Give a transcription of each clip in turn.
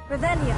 Revelio.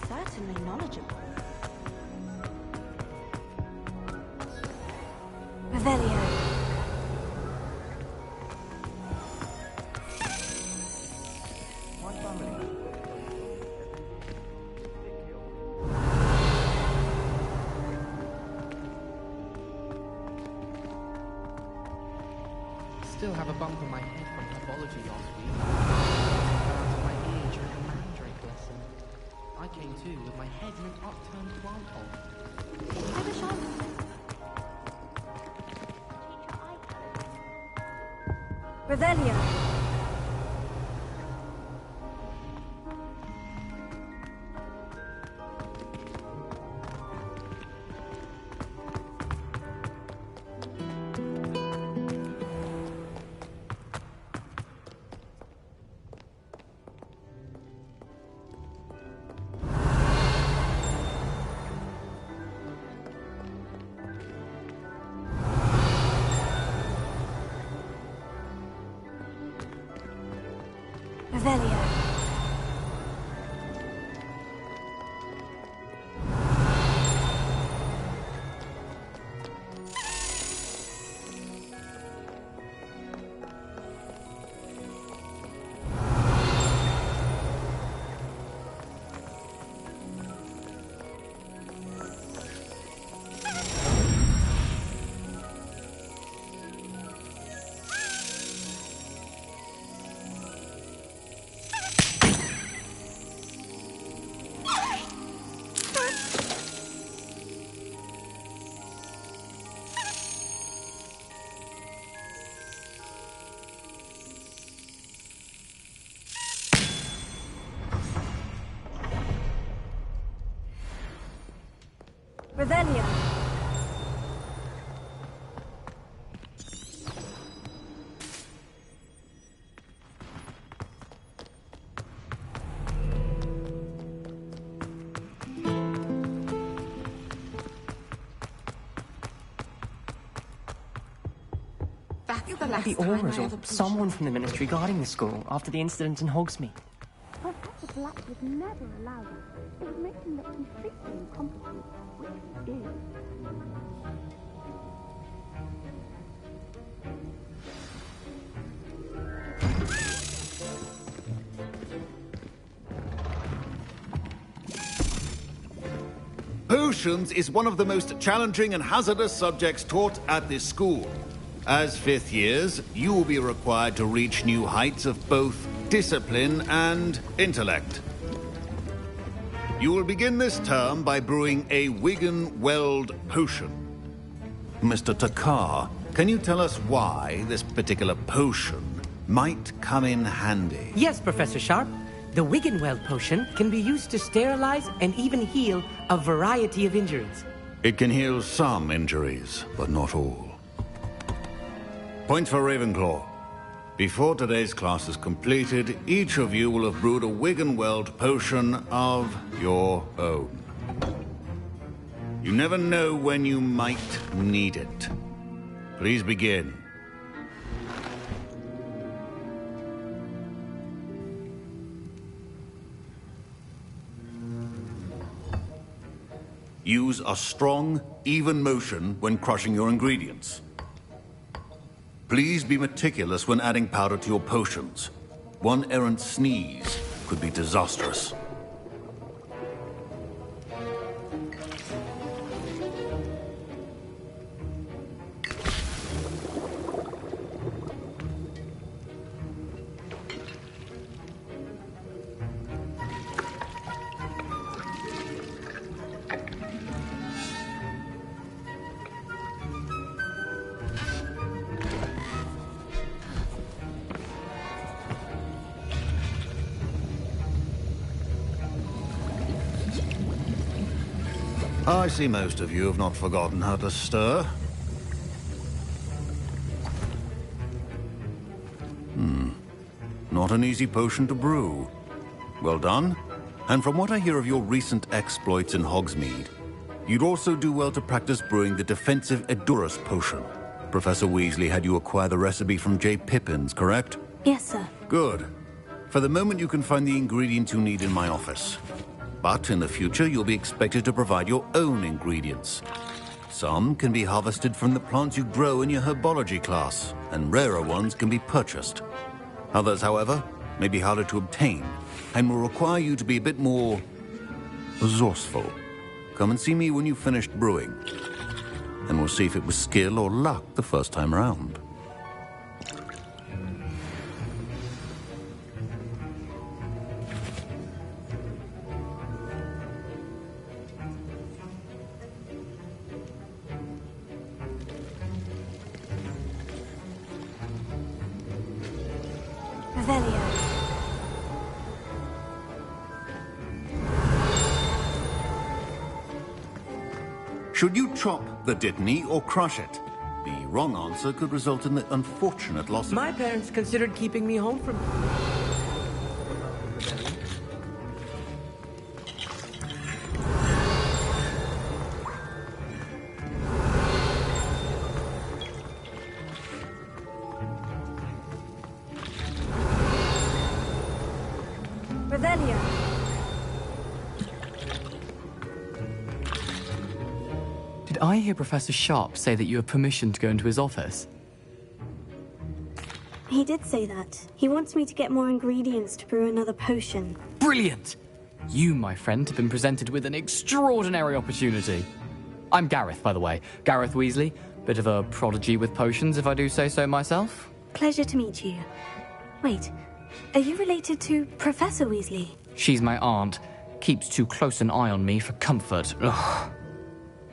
Certainly knowledgeable. Revelio. My family. Still have a bump on my head from pathology last week. Out of my ear during a mandrake lesson. I came to with my head in an upturned plant hole. I wish I was Revelio. Revelio. Revelio. The Aurors or someone from the military guarding the school after the incident in Hogsmeade. Professor Black would never allow that. It would make him look completely incompetent, which he is. Potions is one of the most challenging and hazardous subjects taught at this school. As fifth years, you will be required to reach new heights of both discipline and intellect. You will begin this term by brewing a Wigan-Weld potion. Mr. Takar, can you tell us why this particular potion might come in handy? Yes, Professor Sharp. The Wiggenweld potion can be used to sterilize and even heal a variety of injuries. It can heal some injuries, but not all. Points for Ravenclaw. Before today's class is completed, each of you will have brewed a Wiggenweld potion of your own. You never know when you might need it. Please begin. Use a strong, even motion when crushing your ingredients. Please be meticulous when adding powder to your potions. One errant sneeze could be disastrous. I see most of you have not forgotten how to stir. Not an easy potion to brew. Well done. And from what I hear of your recent exploits in Hogsmeade, you'd also do well to practice brewing the defensive Edurus potion. Professor Weasley had you acquire the recipe from J. Pippins, correct? Yes, sir. Good. For the moment, you can find the ingredients you need in my office. But in the future, you'll be expected to provide your own ingredients. Some can be harvested from the plants you grow in your herbology class, and rarer ones can be purchased. Others, however, may be harder to obtain, and will require you to be a bit more resourceful. Come and see me when you've finished brewing, and we'll see if it was skill or luck the first time around. Revelio. Should you chop the Dittany or crush it? The wrong answer could result in the unfortunate loss of... My parents considered keeping me home from... Revelio. Did I hear Professor Sharp say that you have permission to go into his office? He did say that. He wants me to get more ingredients to brew another potion. Brilliant! You, my friend, have been presented with an extraordinary opportunity. I'm Gareth, by the way. Gareth Weasley. Bit of a prodigy with potions, if I do say so myself. Pleasure to meet you. Wait, are you related to Professor Weasley? She's my aunt. Keeps too close an eye on me for comfort. Ugh.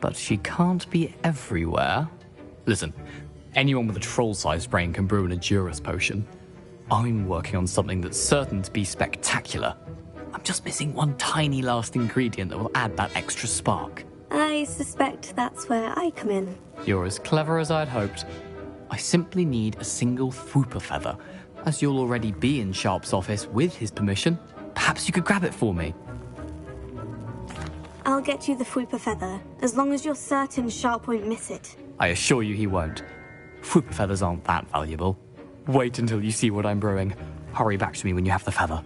But she can't be everywhere. Listen, anyone with a troll-sized brain can brew an Edurus potion. I'm working on something that's certain to be spectacular. I'm just missing one tiny last ingredient that will add that extra spark. I suspect that's where I come in. You're as clever as I'd hoped. I simply need a single Fwooper feather. As you'll already be in Sharp's office with his permission, perhaps you could grab it for me. I'll get you the Fwooper feather, as long as you're certain Sharp won't miss it. I assure you he won't. Fwooper feathers aren't that valuable. Wait until you see what I'm brewing. Hurry back to me when you have the feather.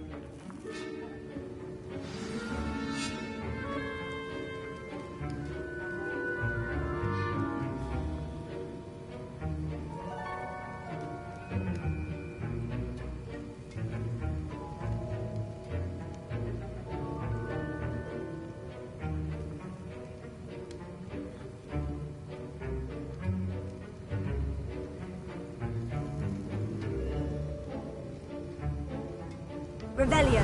Revelio.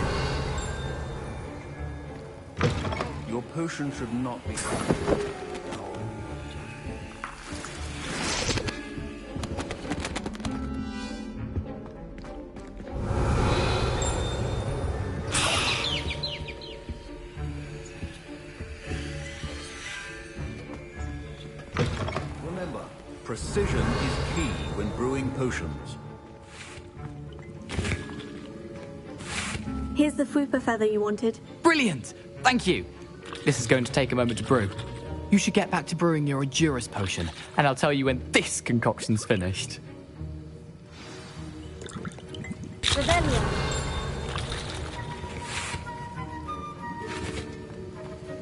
Your potion should not be... Remember, precision is key when brewing potions. Here's the Fwooper feather you wanted. Brilliant! Thank you! This is going to take a moment to brew. You should get back to brewing your Edurus potion, and I'll tell you when this concoction's finished. Revelio.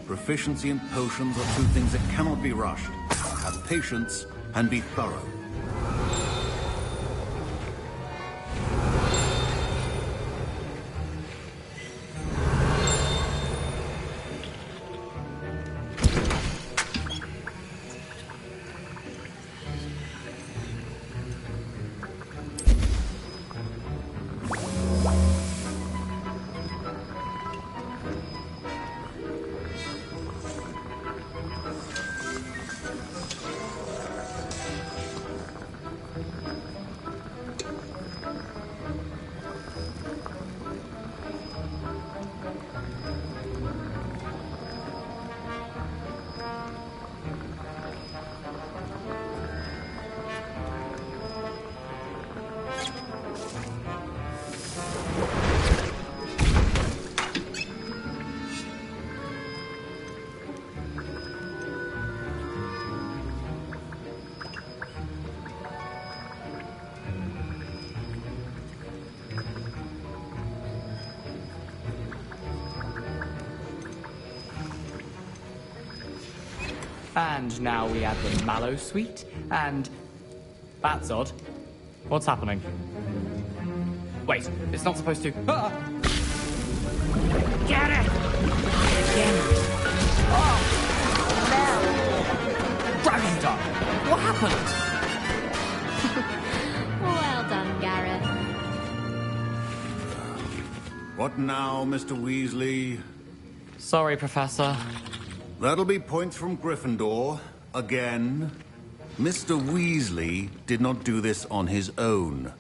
Proficiency in potions are two things that cannot be rushed. Have patience and be thorough. And now we add the mallow sweet, and... That's odd. What's happening? Wait, it's not supposed to... Ah! Get it! Dragon Duck! What happened? Well done, Gareth. What now, Mr. Weasley? Sorry, Professor. That'll be points from Gryffindor. Again. Mr. Weasley did not do this on his own.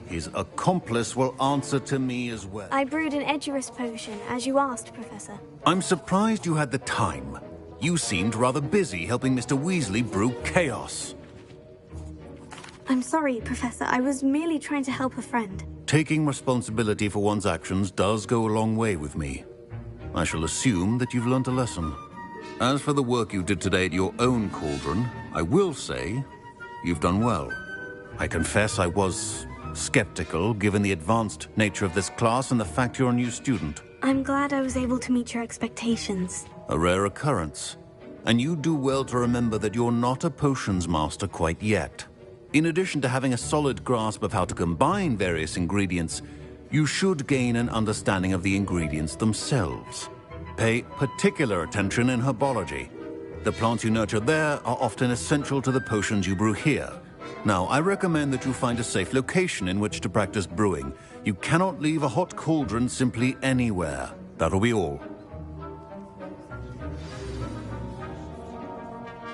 His accomplice will answer to me as well. I brewed an Edurus potion, as you asked, Professor. I'm surprised you had the time. You seemed rather busy helping Mr. Weasley brew chaos. I'm sorry, Professor. I was merely trying to help a friend. Taking responsibility for one's actions does go a long way with me. I shall assume that you've learnt a lesson. As for the work you did today at your own cauldron, I will say you've done well. I confess I was skeptical, given the advanced nature of this class and the fact you're a new student. I'm glad I was able to meet your expectations. A rare occurrence. And you do well to remember that you're not a potions master quite yet. In addition to having a solid grasp of how to combine various ingredients, you should gain an understanding of the ingredients themselves. Pay particular attention in herbology. The plants you nurture there are often essential to the potions you brew here. Now, I recommend that you find a safe location in which to practice brewing. You cannot leave a hot cauldron simply anywhere. That'll be all.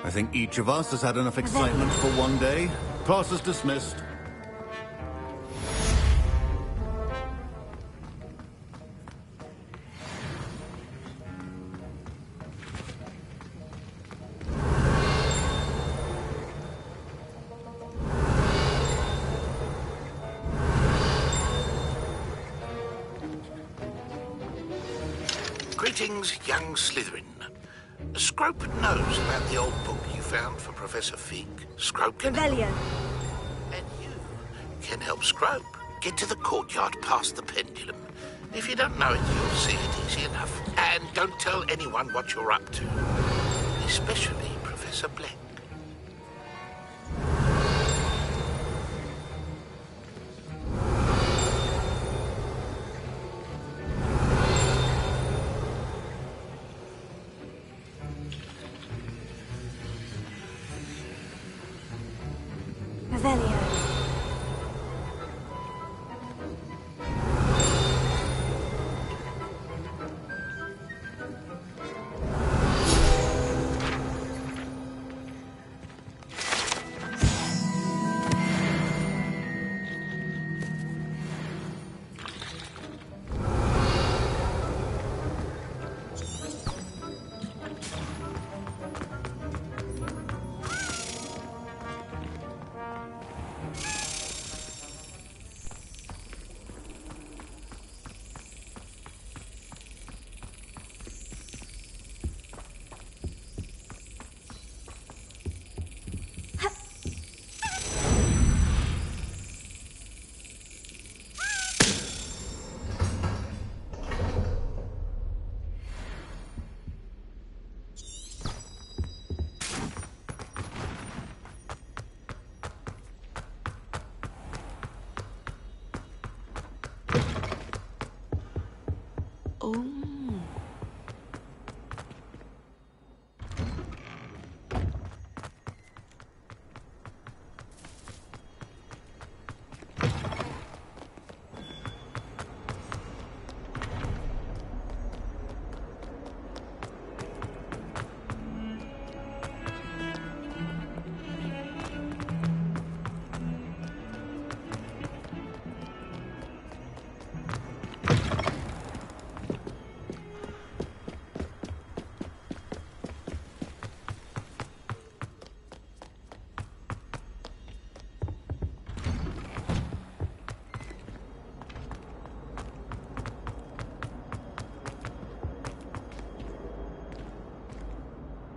I think each of us has had enough excitement for one day. Class is dismissed. Greetings, young Slytherin. Scrope knows about the old book you found for Professor Fig. Scrope can Revelio. And you can help Scrope get to the courtyard past the pendulum. If you don't know it, you'll see it easy enough. And don't tell anyone what you're up to. Especially Professor Black. Revelio.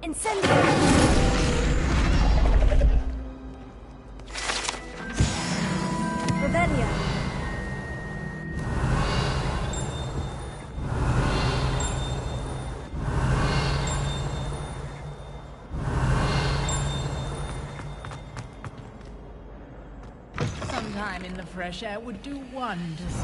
Incendio! Revelio. time in the fresh air would do wonders.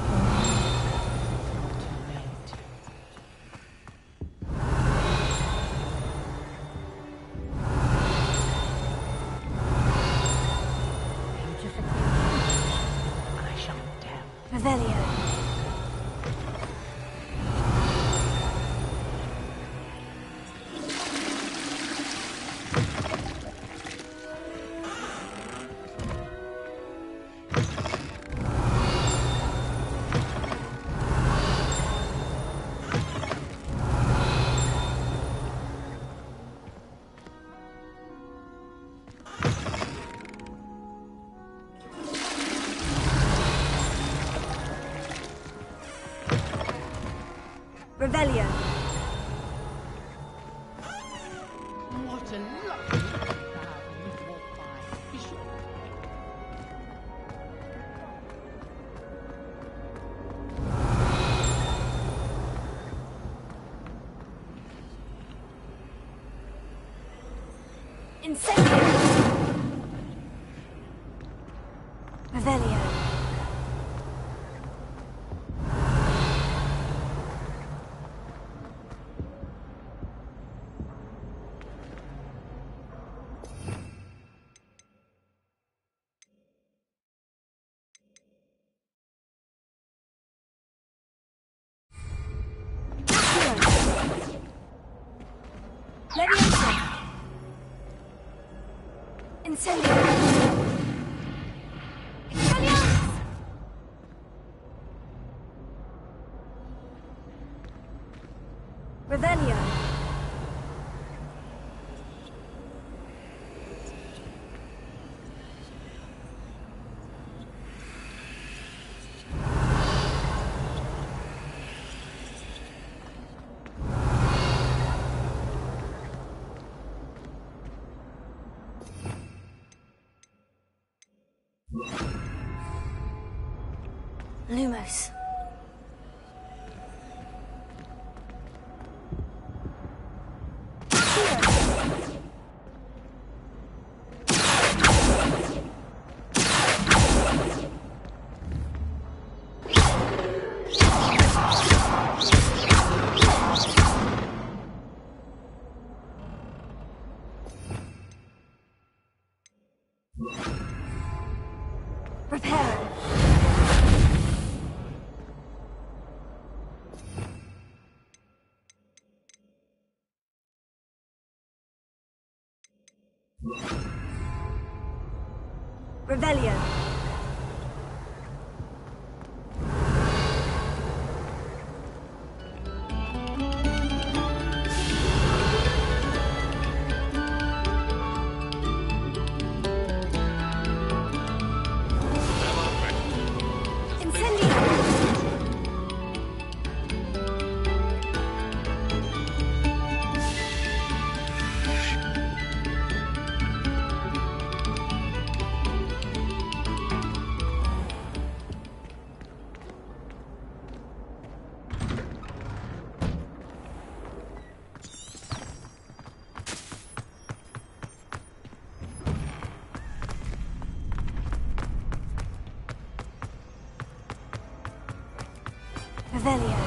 I shan't tell. Revelio. Revelio. What a lovely crowd you walk by. Be sure. Incendio. Revelio. Leviosa. Incendio. Expelliarmus. Revelio. Lumos. Reparo. Revelio. Incendio. Revelio.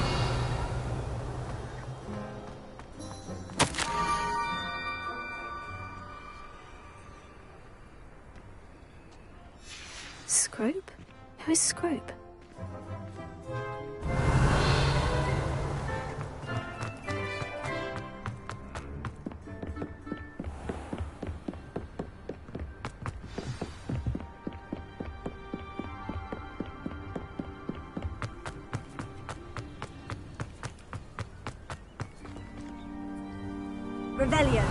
Scrope? Who is Scrope? Revelio.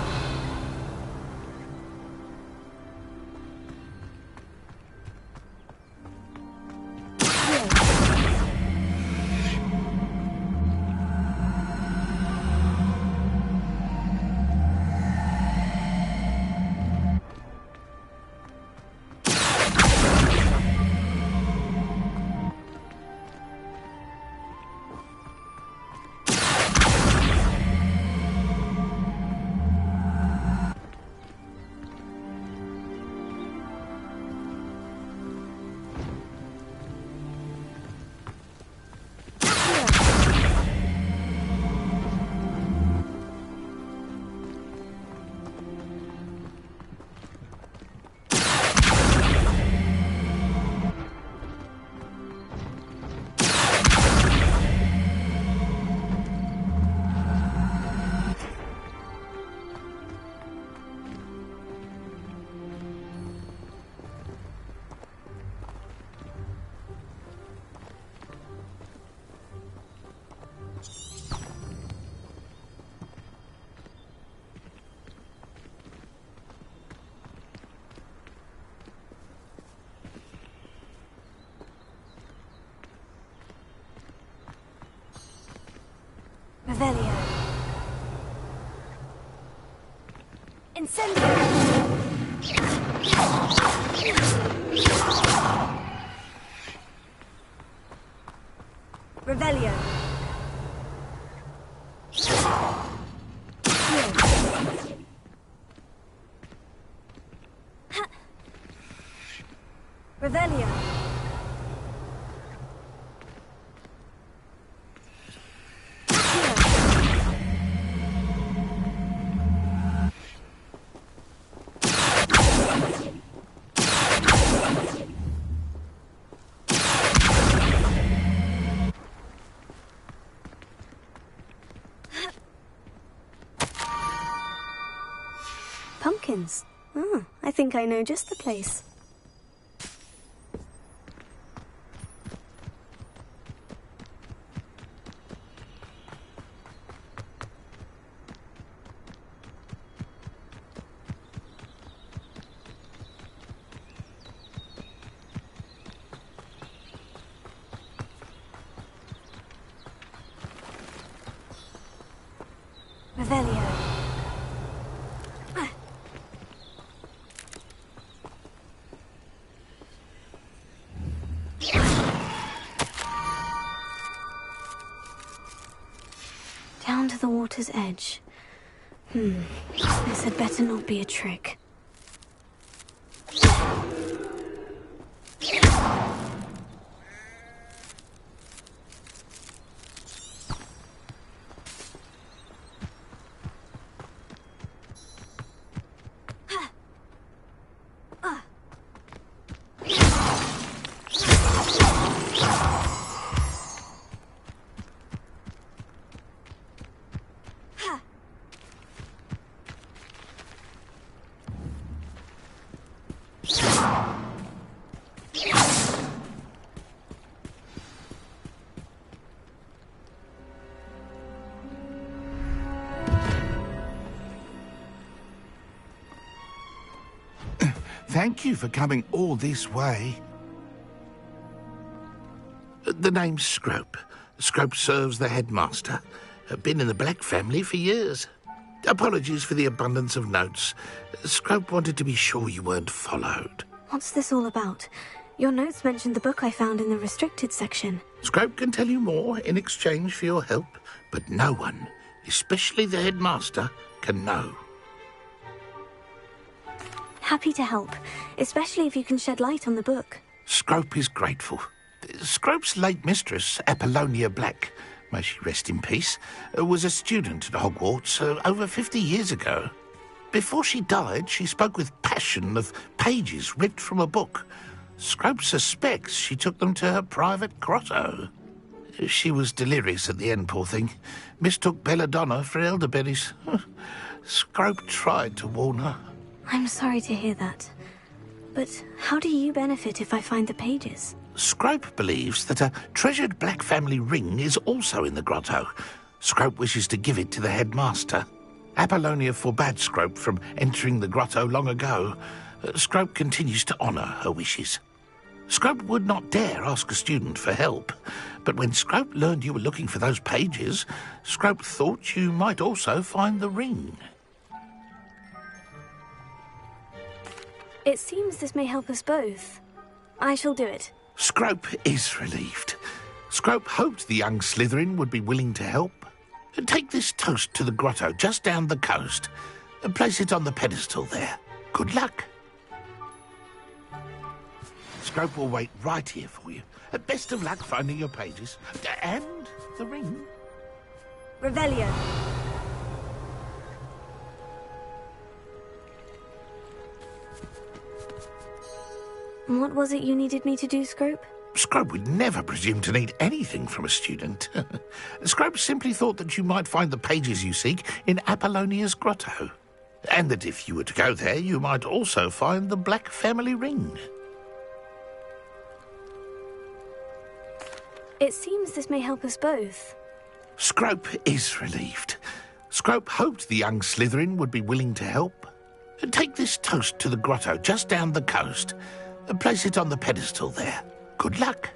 Incendio! Revelio. Revelio. Pumpkins. Oh, I think I know just the place. Revelio. Down to the water's edge. This had better not be a trick. Thank you for coming all this way. The name's Scrope. Scrope serves the headmaster. Been in the Black family for years. Apologies for the abundance of notes. Scrope wanted to be sure you weren't followed. What's this all about? Your notes mentioned the book I found in the restricted section. Scrope can tell you more in exchange for your help, but no one, especially the headmaster, can know. Happy to help, especially if you can shed light on the book. Scrope is grateful. Scrope's late mistress, Apollonia Black, may she rest in peace, was a student at Hogwarts over 50 years ago. Before she died, she spoke with passion of pages ripped from a book. Scrope suspects she took them to her private grotto. She was delirious at the end, poor thing. Mistook belladonna for elderberries. Scrope tried to warn her. I'm sorry to hear that. But how do you benefit if I find the pages? Scrope believes that a treasured Black family ring is also in the grotto. Scrope wishes to give it to the headmaster. Apollonia forbade Scrope from entering the grotto long ago. Scrope continues to honour her wishes. Scrope would not dare ask a student for help, but when Scrope learned you were looking for those pages, Scrope thought you might also find the ring. It seems this may help us both. I shall do it. Scrope is relieved. Scrope hoped the young Slytherin would be willing to help. Take this toast to the grotto just down the coast and place it on the pedestal there. Good luck. Scrope will wait right here for you. Best of luck finding your pages. And the ring. Revelio. What was it you needed me to do, Scrope? Scrope would never presume to need anything from a student. Scrope simply thought that you might find the pages you seek in Apollonia's grotto. And that if you were to go there, you might also find the Black family ring. It seems this may help us both. Scrope is relieved. Scrope hoped the young Slytherin would be willing to help. Take this toast to the grotto just down the coast and place it on the pedestal there. Good luck.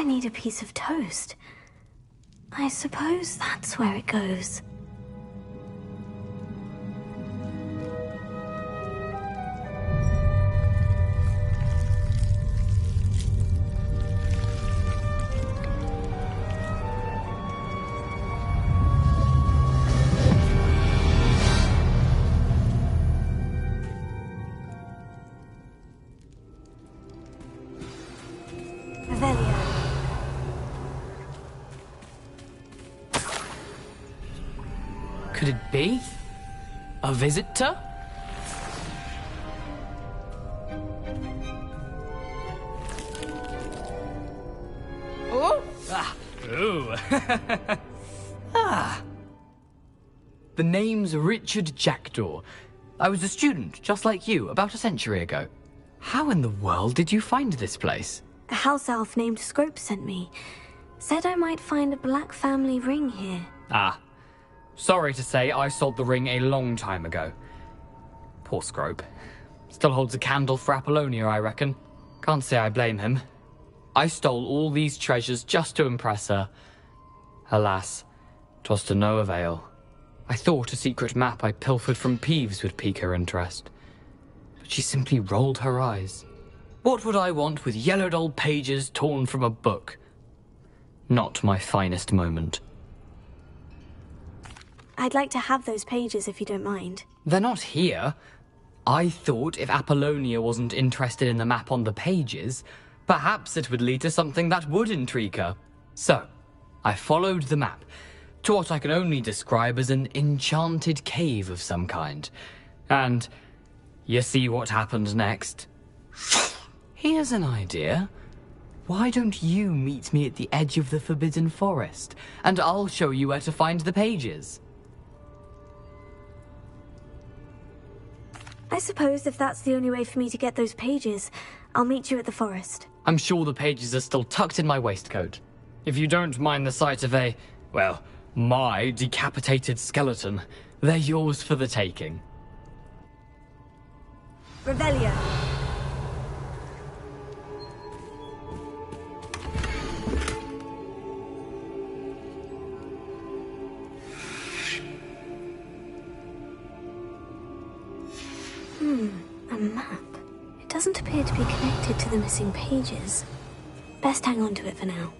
I need a piece of toast. I suppose that's where it goes. Could it be? A visitor? Oh! Ah! Ooh! Ah! The name's Richard Jackdaw. I was a student, just like you, about a century ago. How in the world did you find this place? A house elf named Scrope sent me. Said I might find a black family ring here. Ah. Sorry to say, I sold the ring a long time ago. Poor Scrope. Still holds a candle for Apollonia, I reckon. Can't say I blame him. I stole all these treasures just to impress her. Alas, 'twas to no avail. I thought a secret map I pilfered from Peeves would pique her interest. But she simply rolled her eyes. What would I want with yellowed old pages torn from a book? Not my finest moment. I'd like to have those pages if you don't mind. They're not here. I thought if Apollonia wasn't interested in the map on the pages, perhaps it would lead to something that would intrigue her. So, I followed the map to what I can only describe as an enchanted cave of some kind. And you see what happened next? Here's an idea. Why don't you meet me at the edge of the Forbidden Forest, and I'll show you where to find the pages? I suppose if that's the only way for me to get those pages, I'll meet you at the forest. I'm sure the pages are still tucked in my waistcoat. If you don't mind the sight of my decapitated skeleton, they're yours for the taking. Revelio. A map. It doesn't appear to be connected to the missing pages. Best hang on to it for now.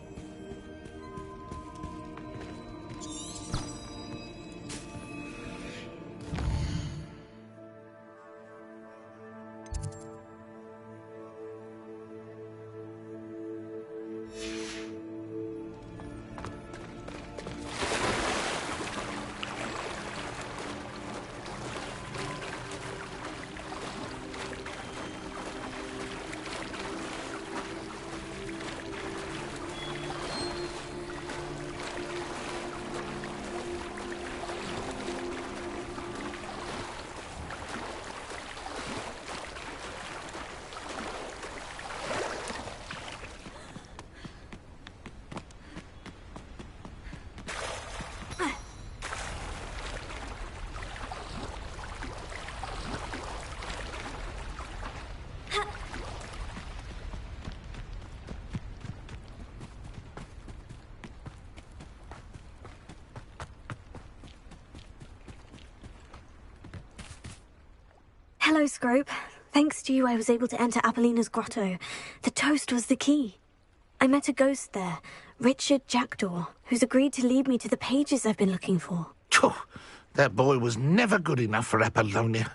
Hello, Scrope. Thanks to you, I was able to enter Apollina's grotto. The toast was the key. I met a ghost there, Richard Jackdaw, who's agreed to lead me to the pages I've been looking for. Phew, that boy was never good enough for Apollonia.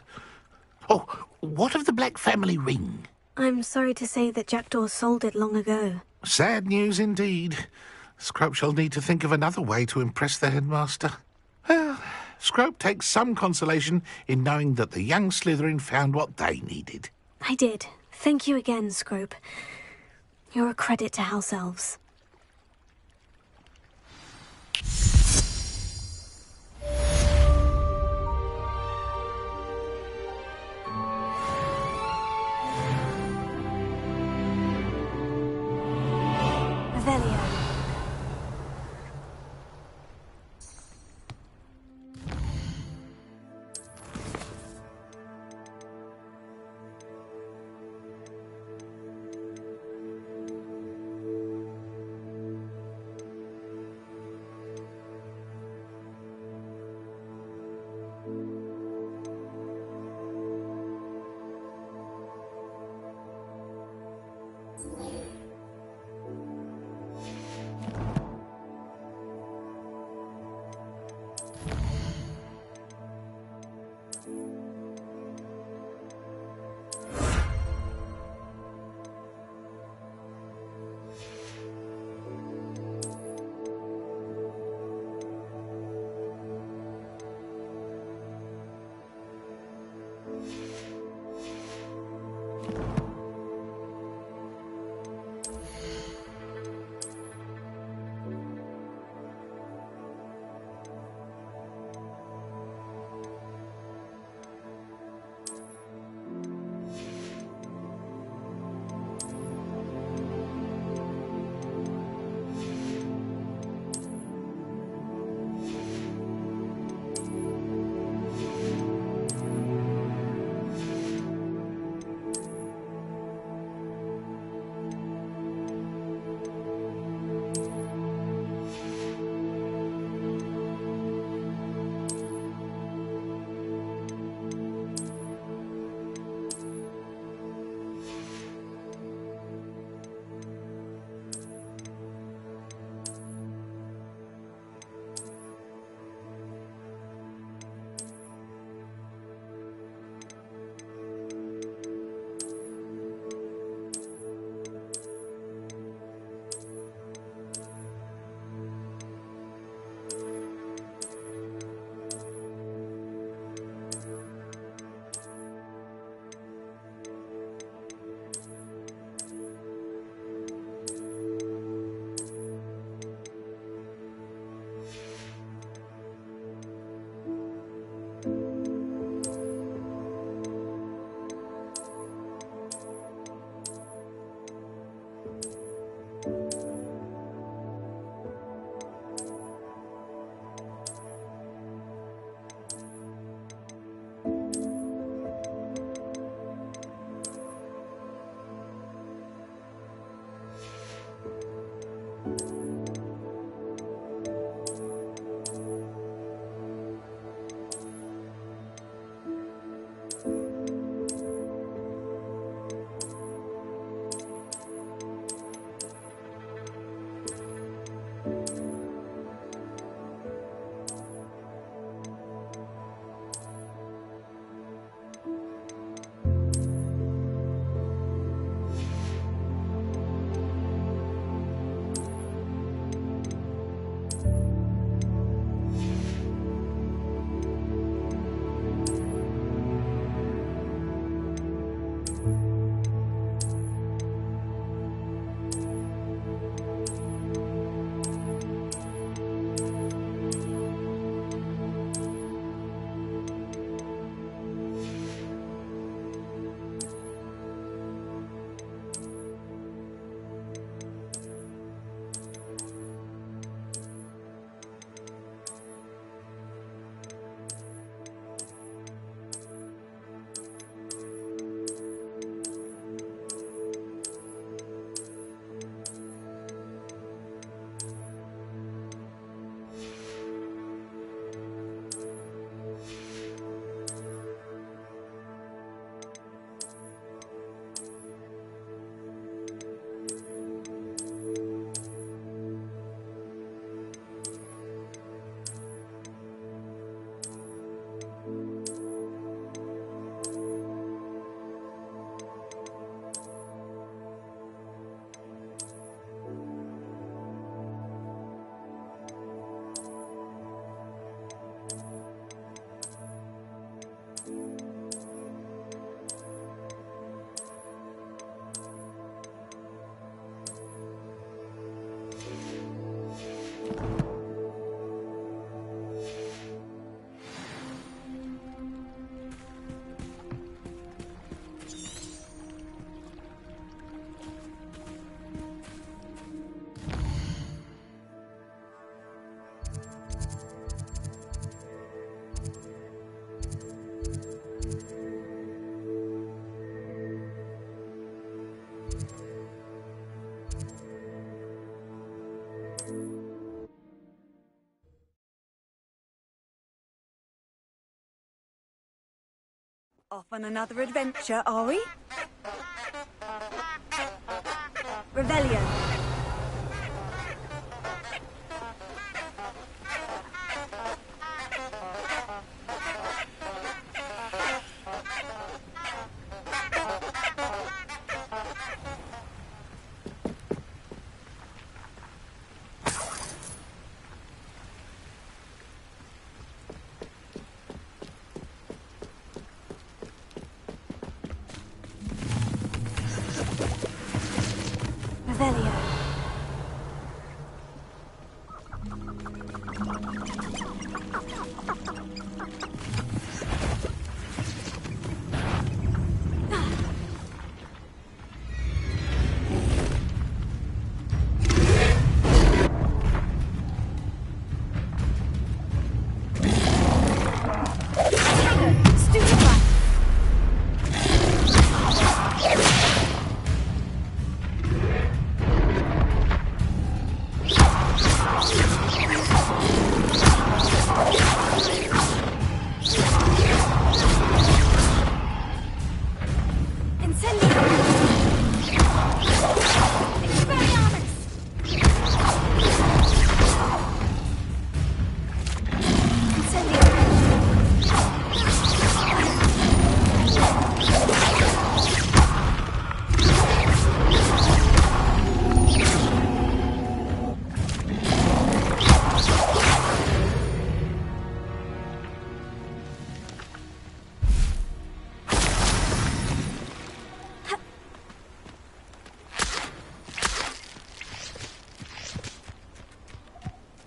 Oh, what of the Black family ring? I'm sorry to say that Jackdaw sold it long ago. Sad news indeed. Scrope shall need to think of another way to impress the headmaster. Well, Scrope takes some consolation in knowing that the young Slytherin found what they needed. I did. Thank you again, Scrope. You're a credit to House Elves. Revelio. Off on another adventure, are we? Revelio. Revelio.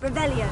Revelio.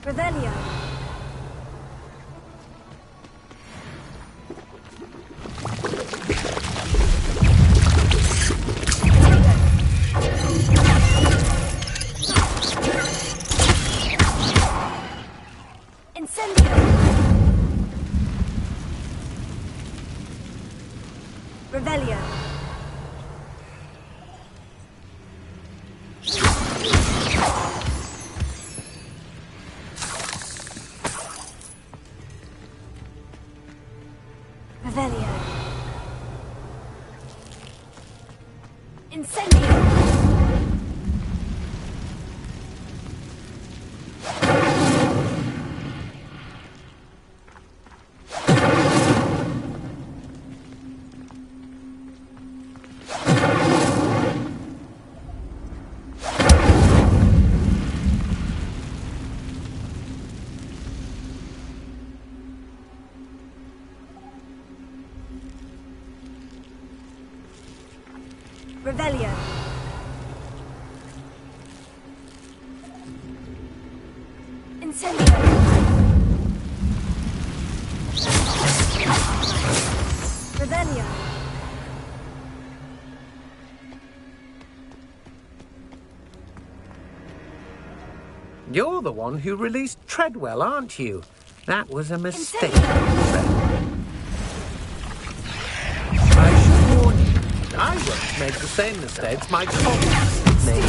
Revelio. Incendio. Revelio. Revelio. Incendio. Revelio. Incendio. Revelio. You're the one who released Treadwell, aren't you? That was a mistake. I should warn you, I won't make the same mistakes my colleagues made.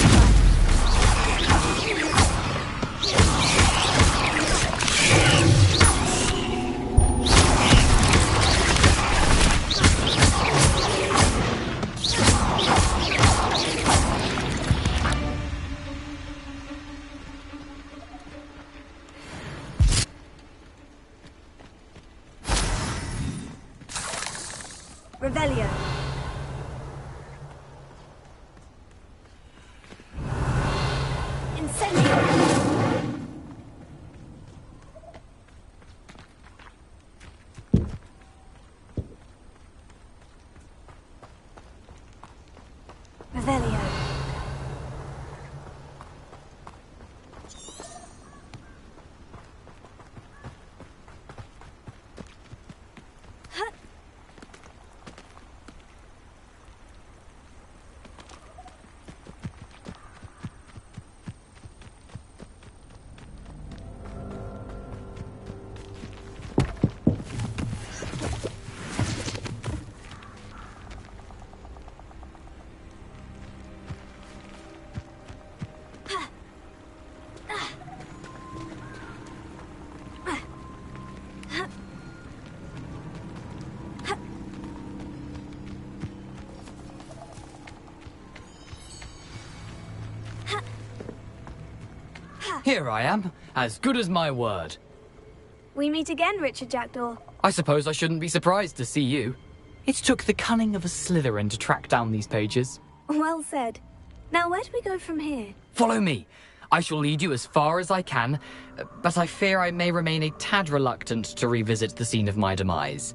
Revelio. Here I am, as good as my word. We meet again, Richard Jackdaw. I suppose I shouldn't be surprised to see you. It took the cunning of a Slytherin to track down these pages. Well said. Now, where do we go from here? Follow me. I shall lead you as far as I can, but I fear I may remain a tad reluctant to revisit the scene of my demise.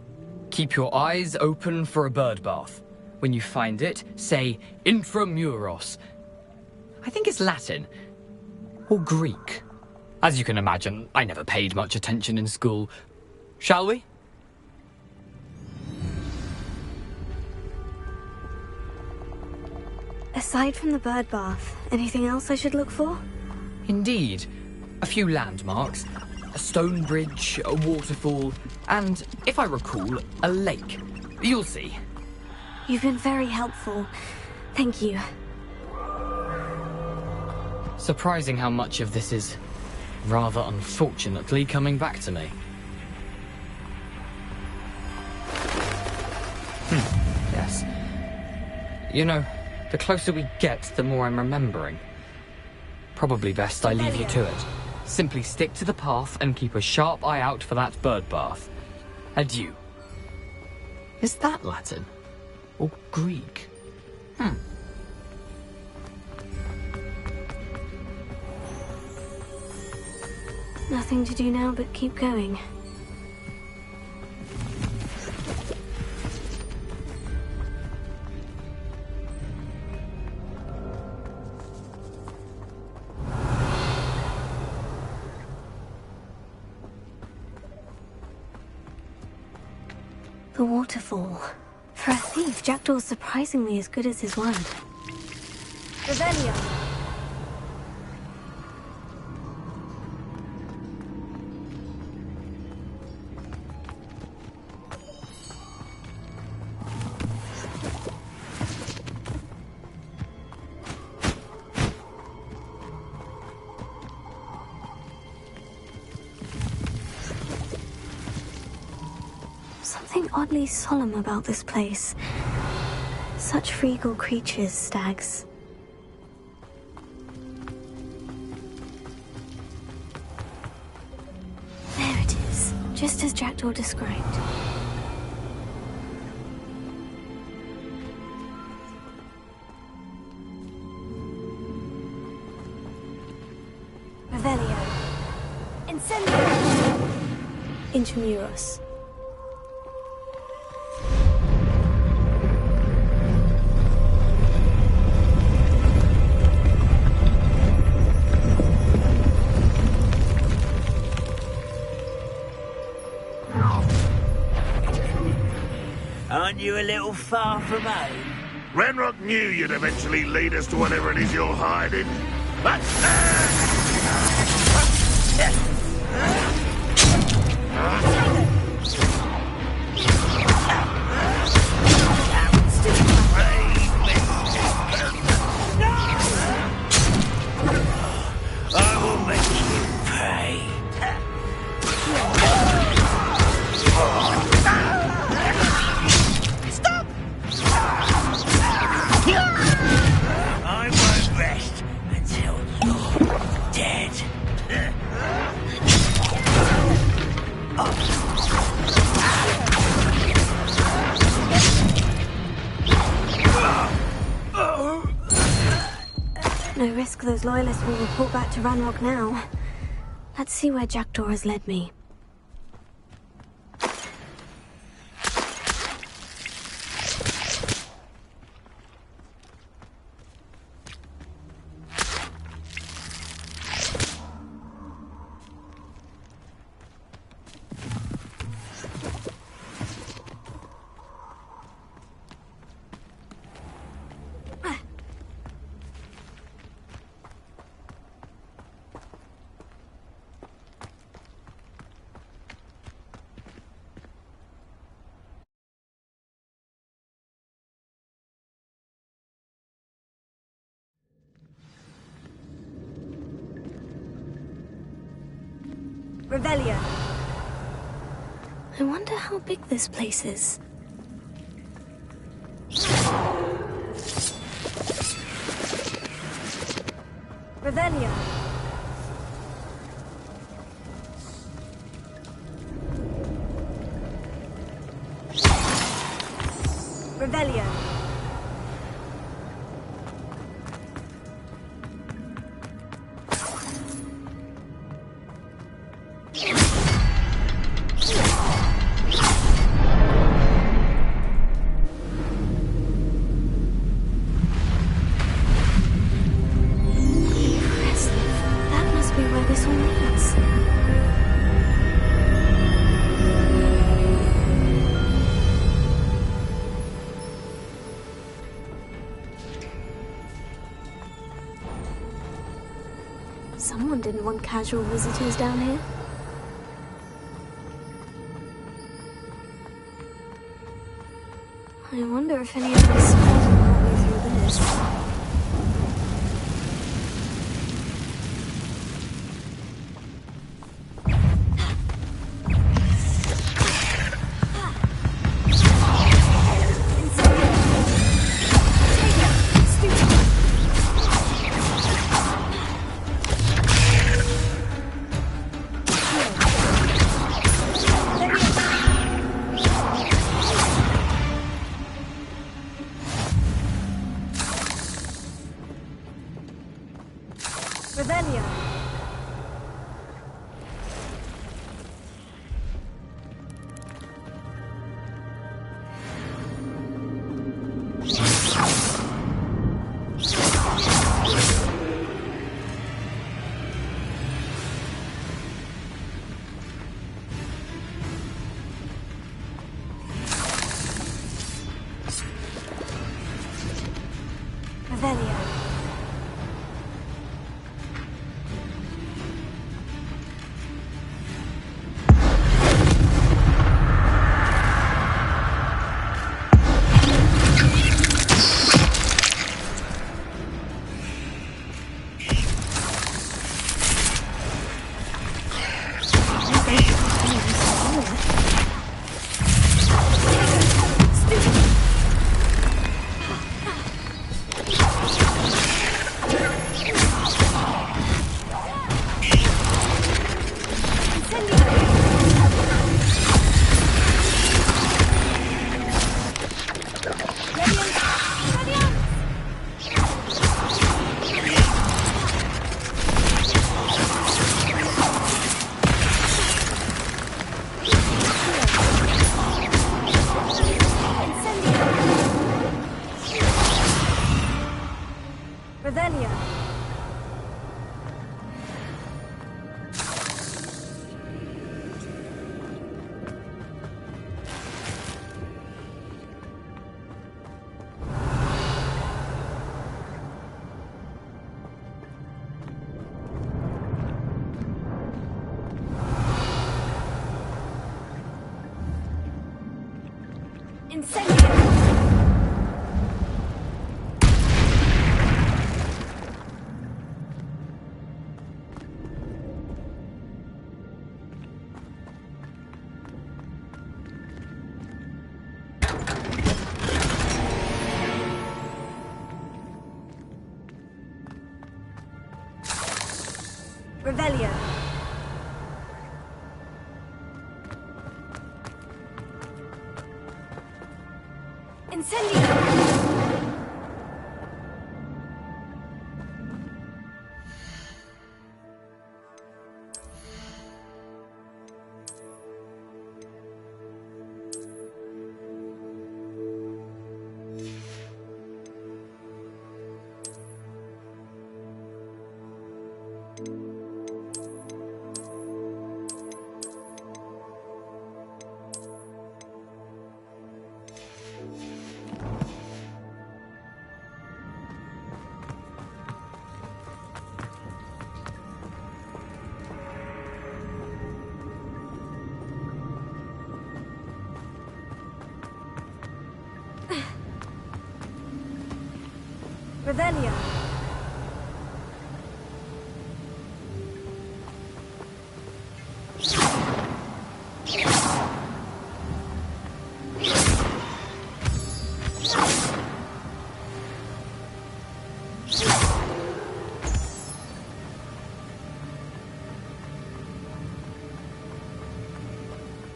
Keep your eyes open for a bird bath. When you find it, say Intramuros. I think it's Latin. Or Greek. As you can imagine, I never paid much attention in school. Shall we? Aside from the bird bath, anything else I should look for? Indeed. A few landmarks, a stone bridge, a waterfall, and, if I recall, a lake. You'll see. You've been very helpful. Thank you. Surprising how much of this is, rather unfortunately, coming back to me. Yes. You know, the closer we get, the more I'm remembering. Probably best I leave you to it. Simply stick to the path and keep a sharp eye out for that bird bath. Adieu. Is that Latin? Or Greek? Nothing to do now but keep going. The waterfall. For a thief, Jackdaw's surprisingly as good as his word. Revelio. Something oddly solemn about this place. Such regal creatures, stags. There it is, just as Jackdaw described. Revelio. Incendio. Intramuros. Aren't you a little far from home? Ranrock knew you'd eventually lead us to whatever it is you're hiding. But... I will make you pay. Stop! I won't rest until you're dead. No risk those loyalists will report back to Ranrock now. Let's see where Jackdaw has led me. Revelio. I wonder how big this place is. Revelio. Revelio. That must be where this all leads. Someone didn't want casual visitors down here. I wonder if any of them spotted partway through this. Revelio. Revelio. Revelio. Incendio. Revelio. Incendio. Revelio.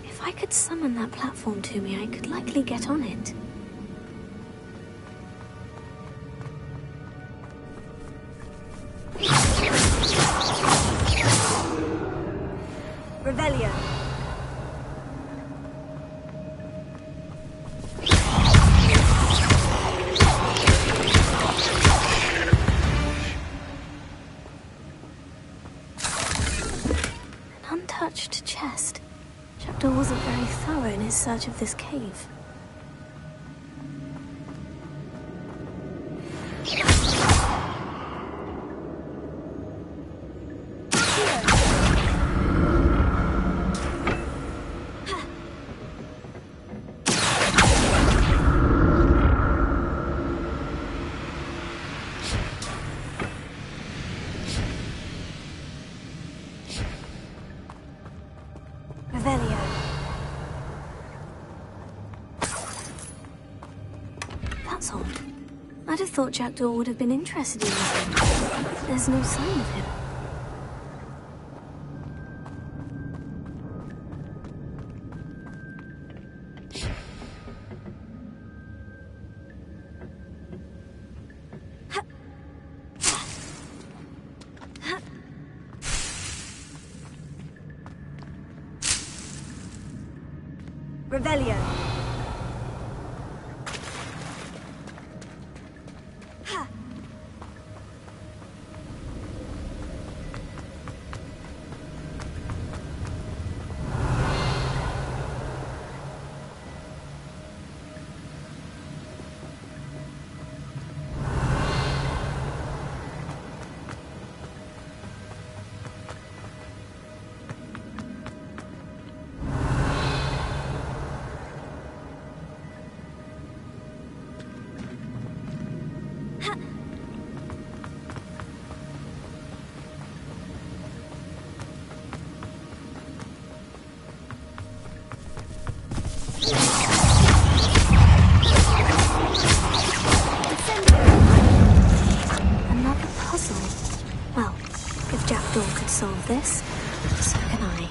If I could summon that platform to me, I could likely get on it. Revelio. An untouched chest. Jackdaw wasn't very thorough in his search of this cave. Revelio. That's odd. I'd have thought Jackdaw would have been interested in this. There's no sign of him. Revelio. Another puzzle. Well, if Jackdaw could solve this, so can I.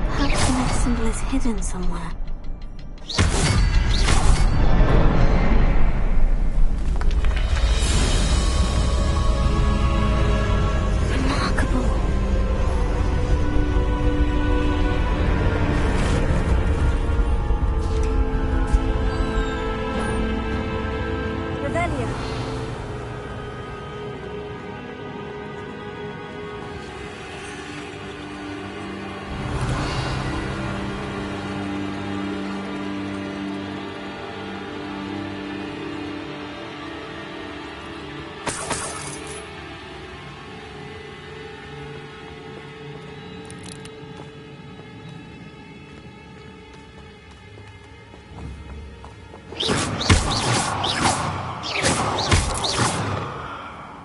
Perhaps the next symbol is hidden somewhere. Revelio.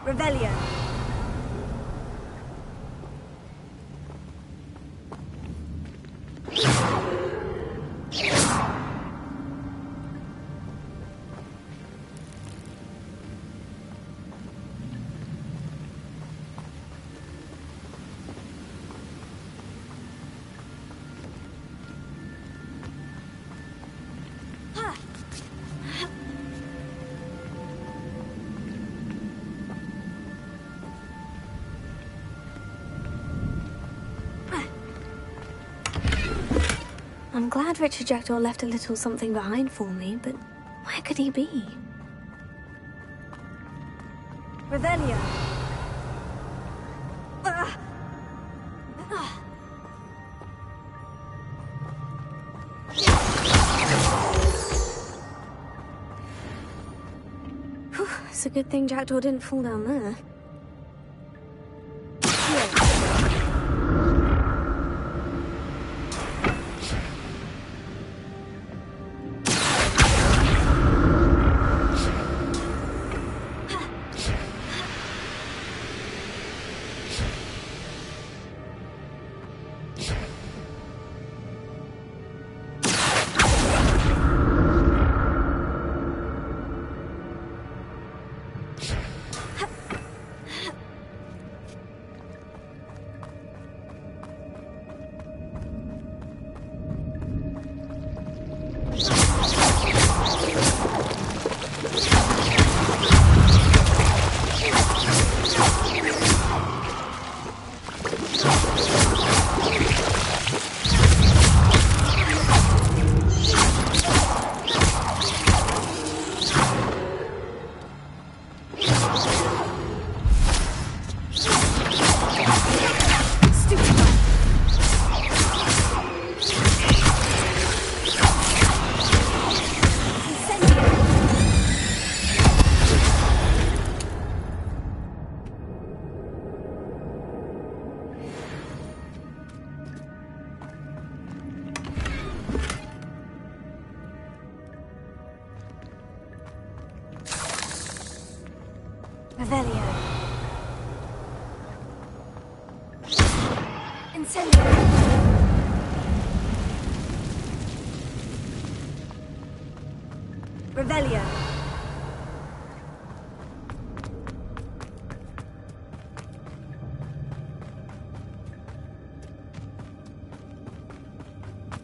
Revelio. I'm glad Richard Jackdaw left a little something behind for me, but where could he be? Revelio. Whew, it's a good thing Jackdaw didn't fall down there. Revelio. Incendio. Revelio.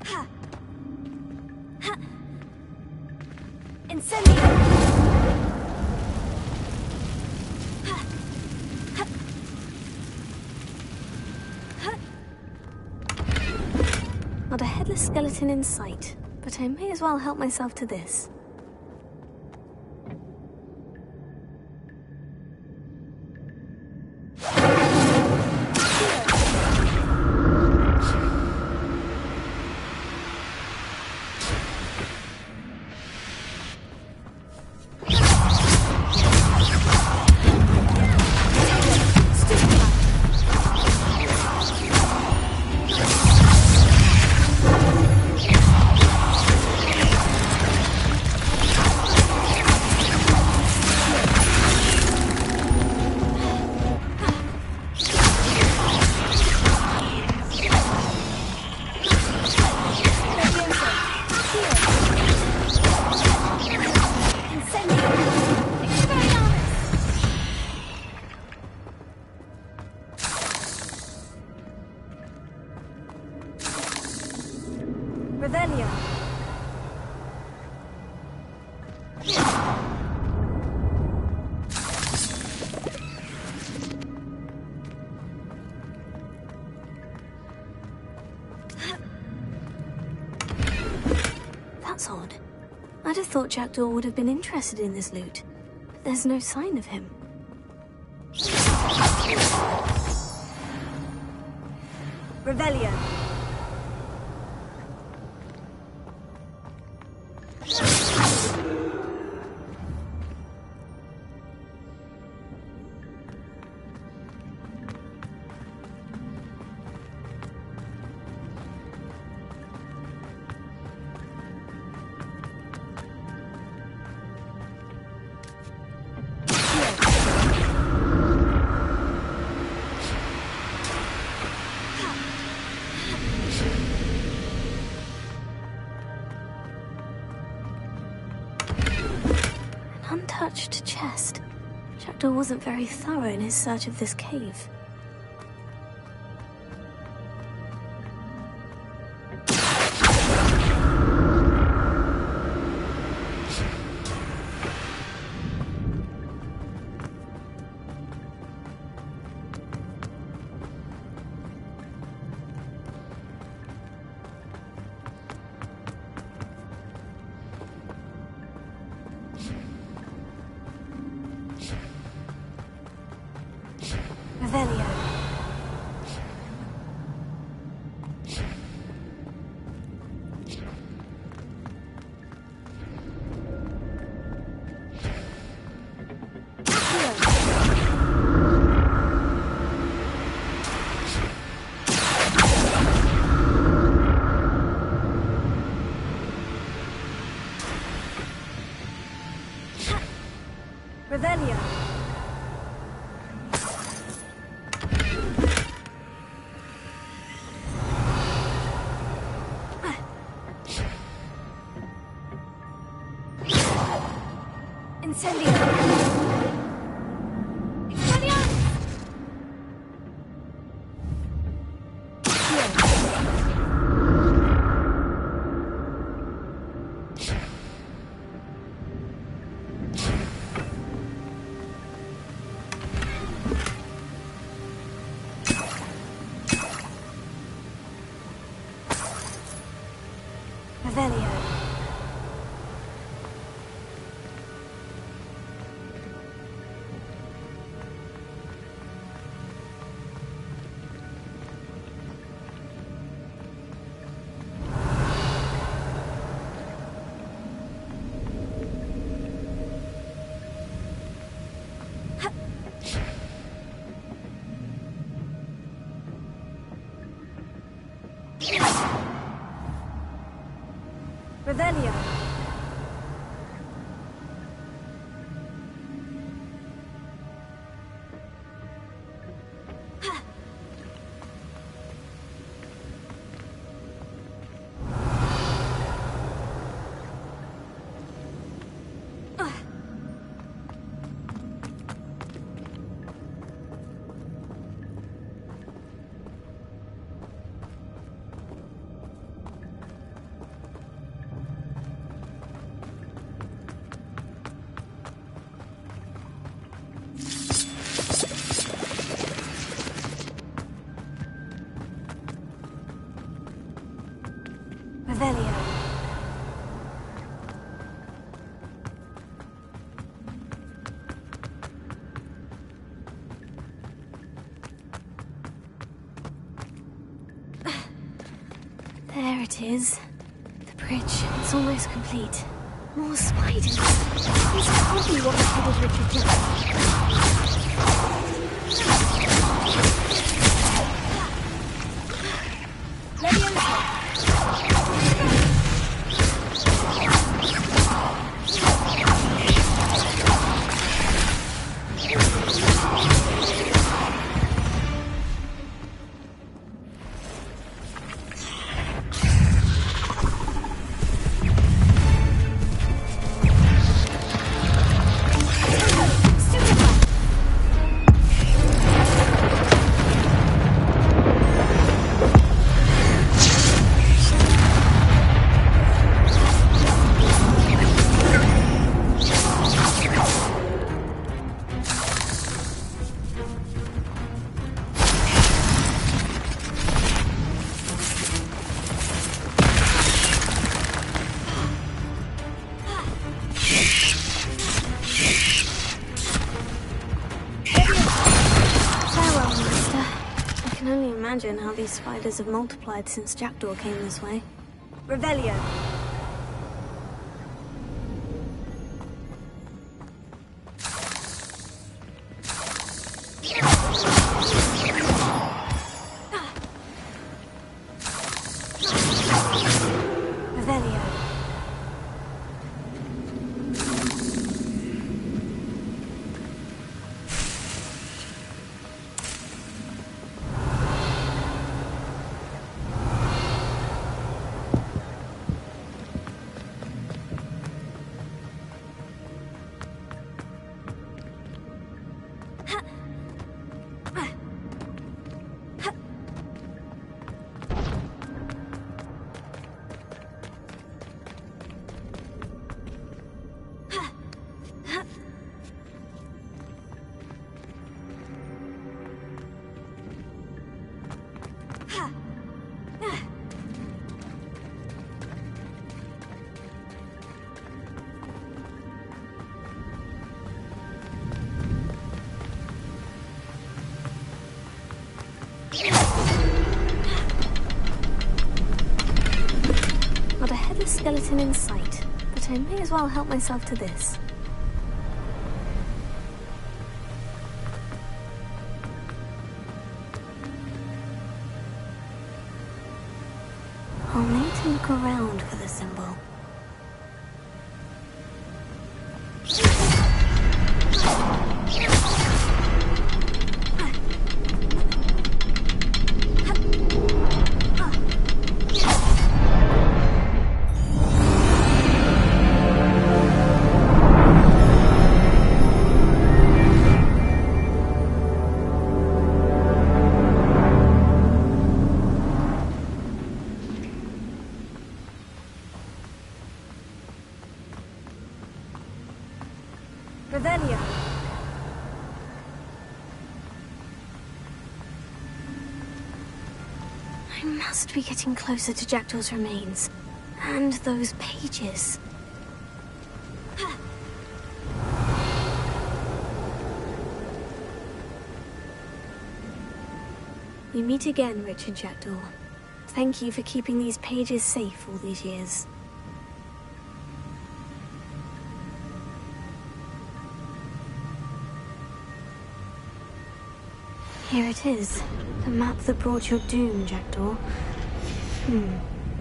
Ha. Ha. Incendio. Not a headless skeleton in sight, but I may as well help myself to this. Revelio. That's odd. I'd have thought Jackdaw would have been interested in this loot, but there's no sign of him. Revelio. Untouched chest. Jackdaw wasn't very thorough in his search of this cave. Revelio. Revelio. Incendio. Revelio. Revelio. There it is. The bridge is almost complete. More spiders. This can't be what the headed Richard Jackson. Imagine how these spiders have multiplied since Jackdaw came this way. Revelio. Revelio. Not a headless skeleton in sight, but I may as well help myself to this. I'll need to look around for the symbol. Revelio. I must be getting closer to Jackdaw's remains. And those pages. We meet again, Richard Jackdaw. Thank you for keeping these pages safe all these years. Here it is. The map that brought your doom, Jackdaw.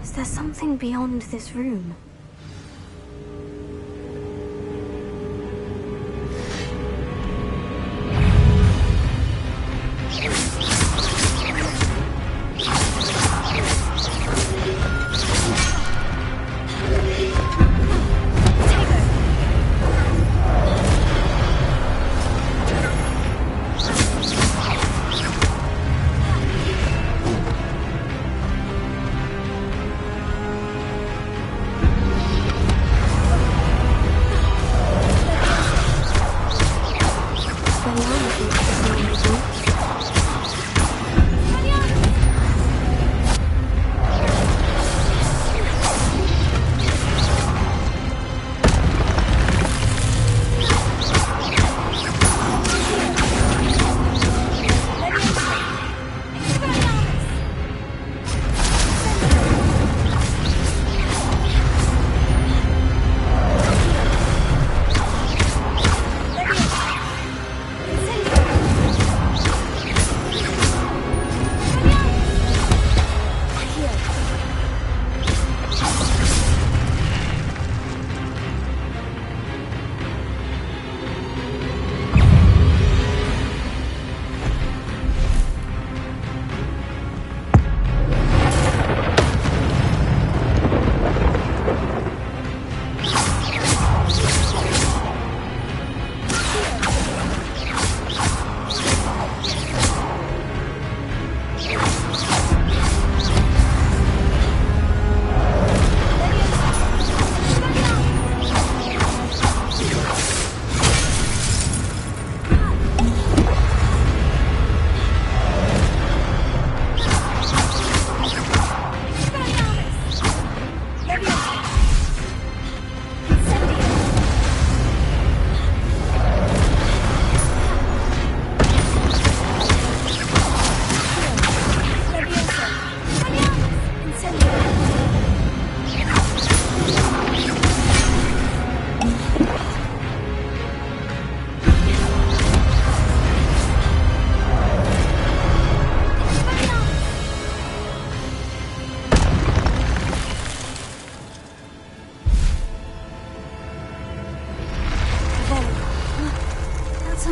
Is there something beyond this room? alarm if you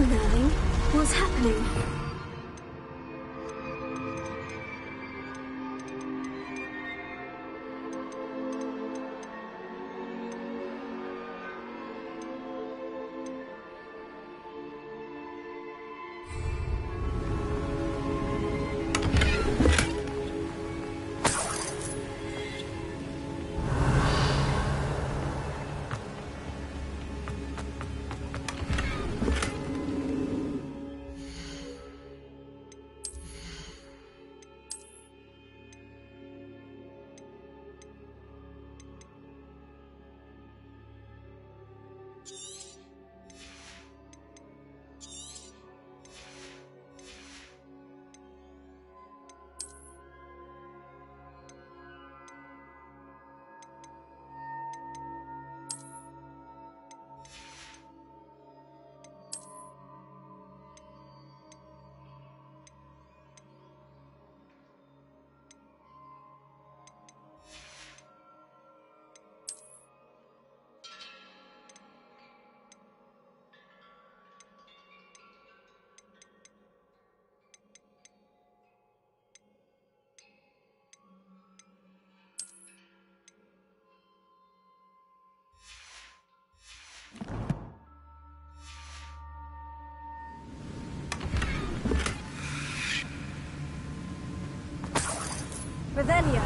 with me. What's happening? Revelio.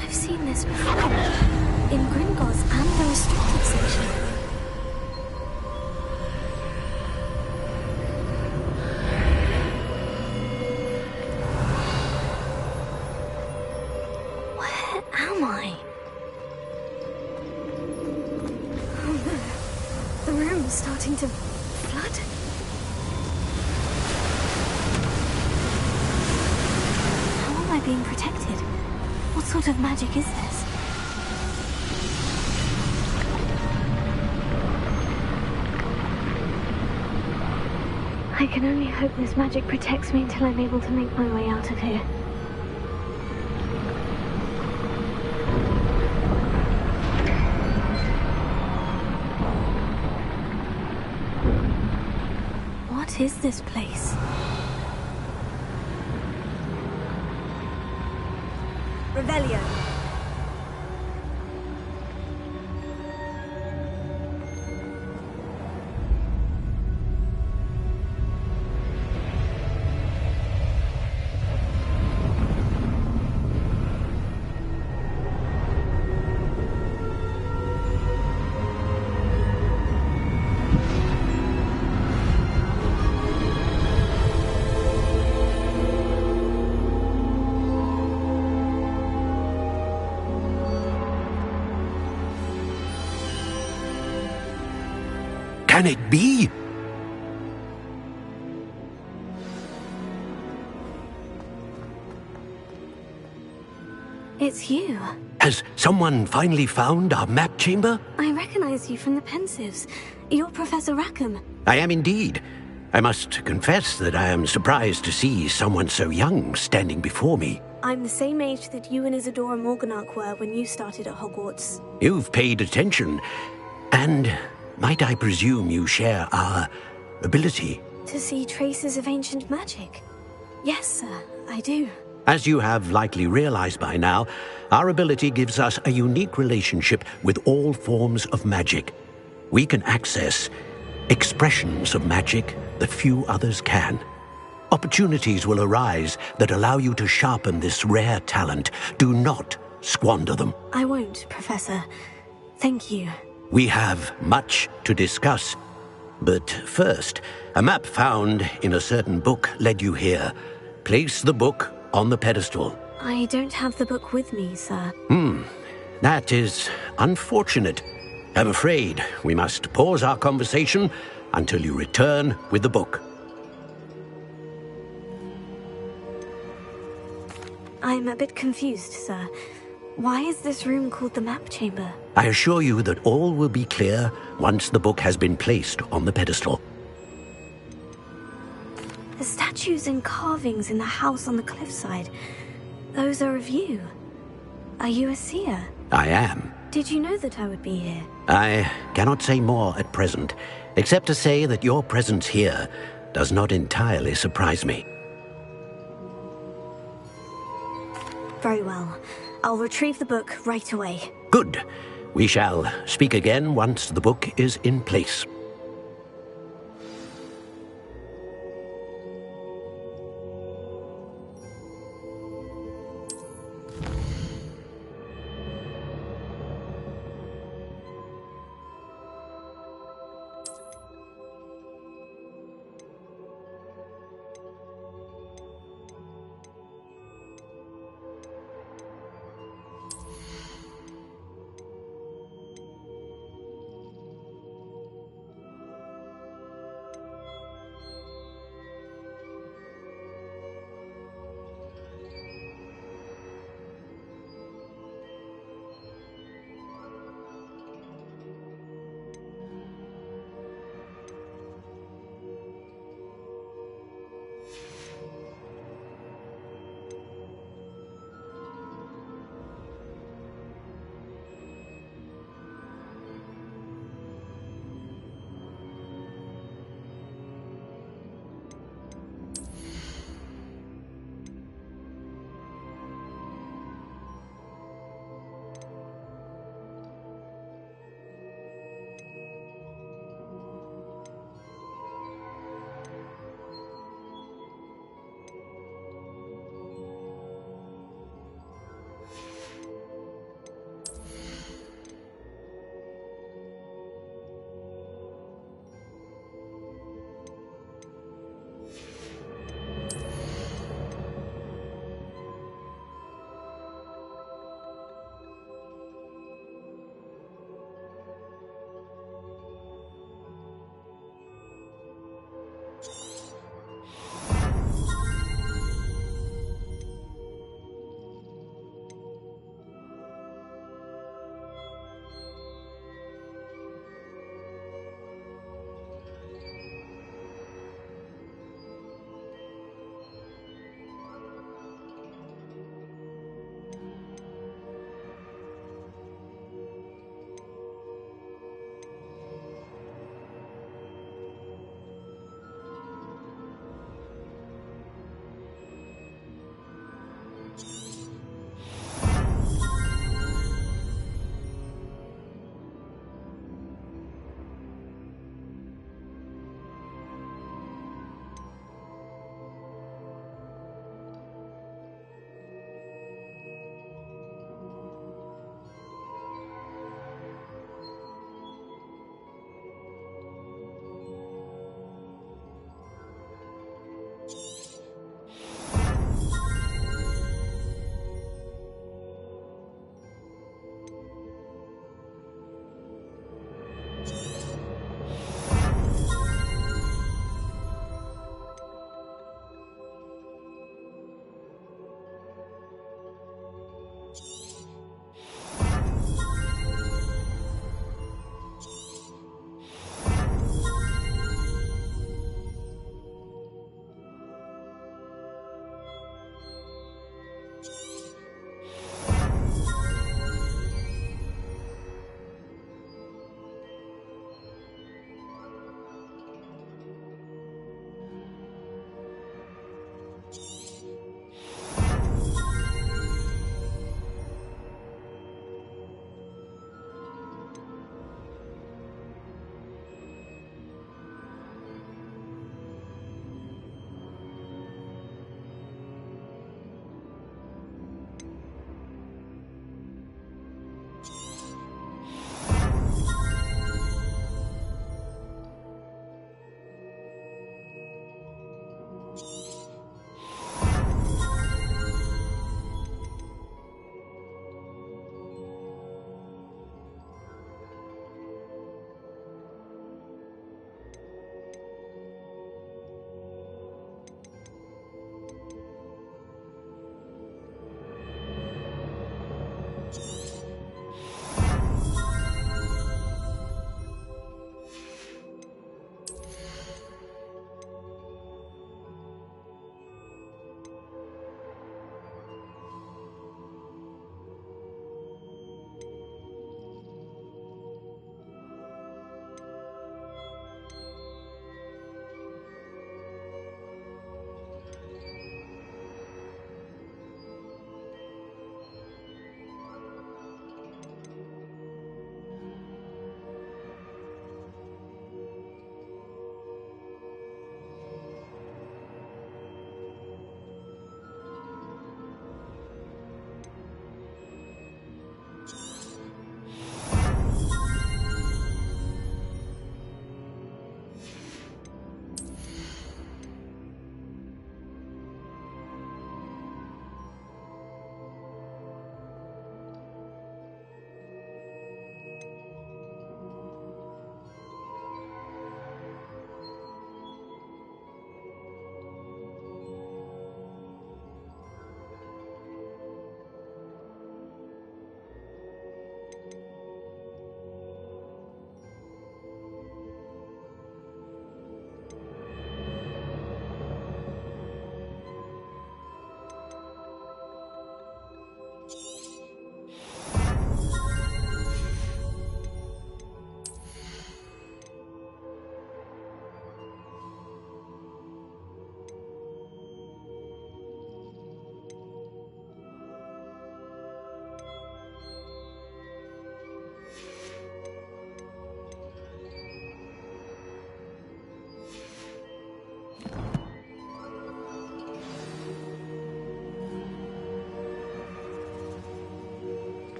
I've seen this before. In Gringotts and the restricted section. Starting to flood? How am I being protected? What sort of magic is this? I can only hope this magic protects me until I'm able to make my way out of here. What is this place? Revelio. can it be? It's you. Has someone finally found our map chamber? I recognize you from the Pensives. You're Professor Rackham. I am indeed. I must confess that I am surprised to see someone so young standing before me. I'm the same age that you and Isadora Morganach were when you started at Hogwarts. You've paid attention. And might I presume you share our ability? To see traces of ancient magic? Yes, sir, I do. As you have likely realized by now, our ability gives us a unique relationship with all forms of magic. We can access expressions of magic that few others can. Opportunities will arise that allow you to sharpen this rare talent. Do not squander them. I won't, Professor. Thank you. We have much to discuss. But first, a map found in a certain book led you here. Place the book on the pedestal. I don't have the book with me, sir. That is unfortunate. I'm afraid we must pause our conversation until you return with the book. I'm a bit confused, sir. Why is this room called the map chamber? I assure you that all will be clear once the book has been placed on the pedestal. The statues and carvings in the house on the cliffside, those are of you. Are you a seer? I am. Did you know that I would be here? I cannot say more at present, except to say that your presence here does not entirely surprise me. Very well. I'll retrieve the book right away. Good. We shall speak again once the book is in place.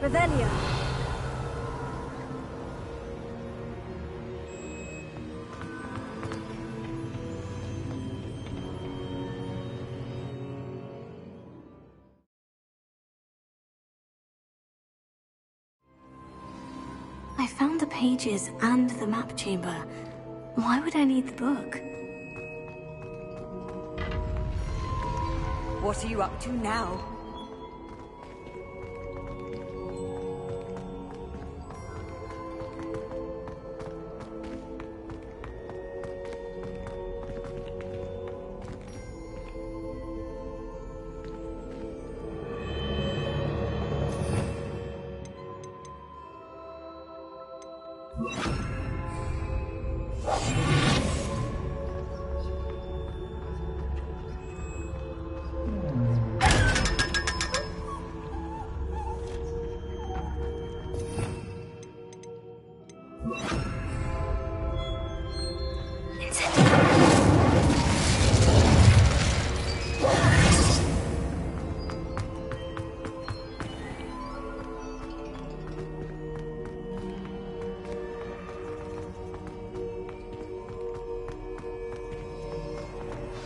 Revelio. I found the pages and the map chamber. Why would I need the book? What are you up to now?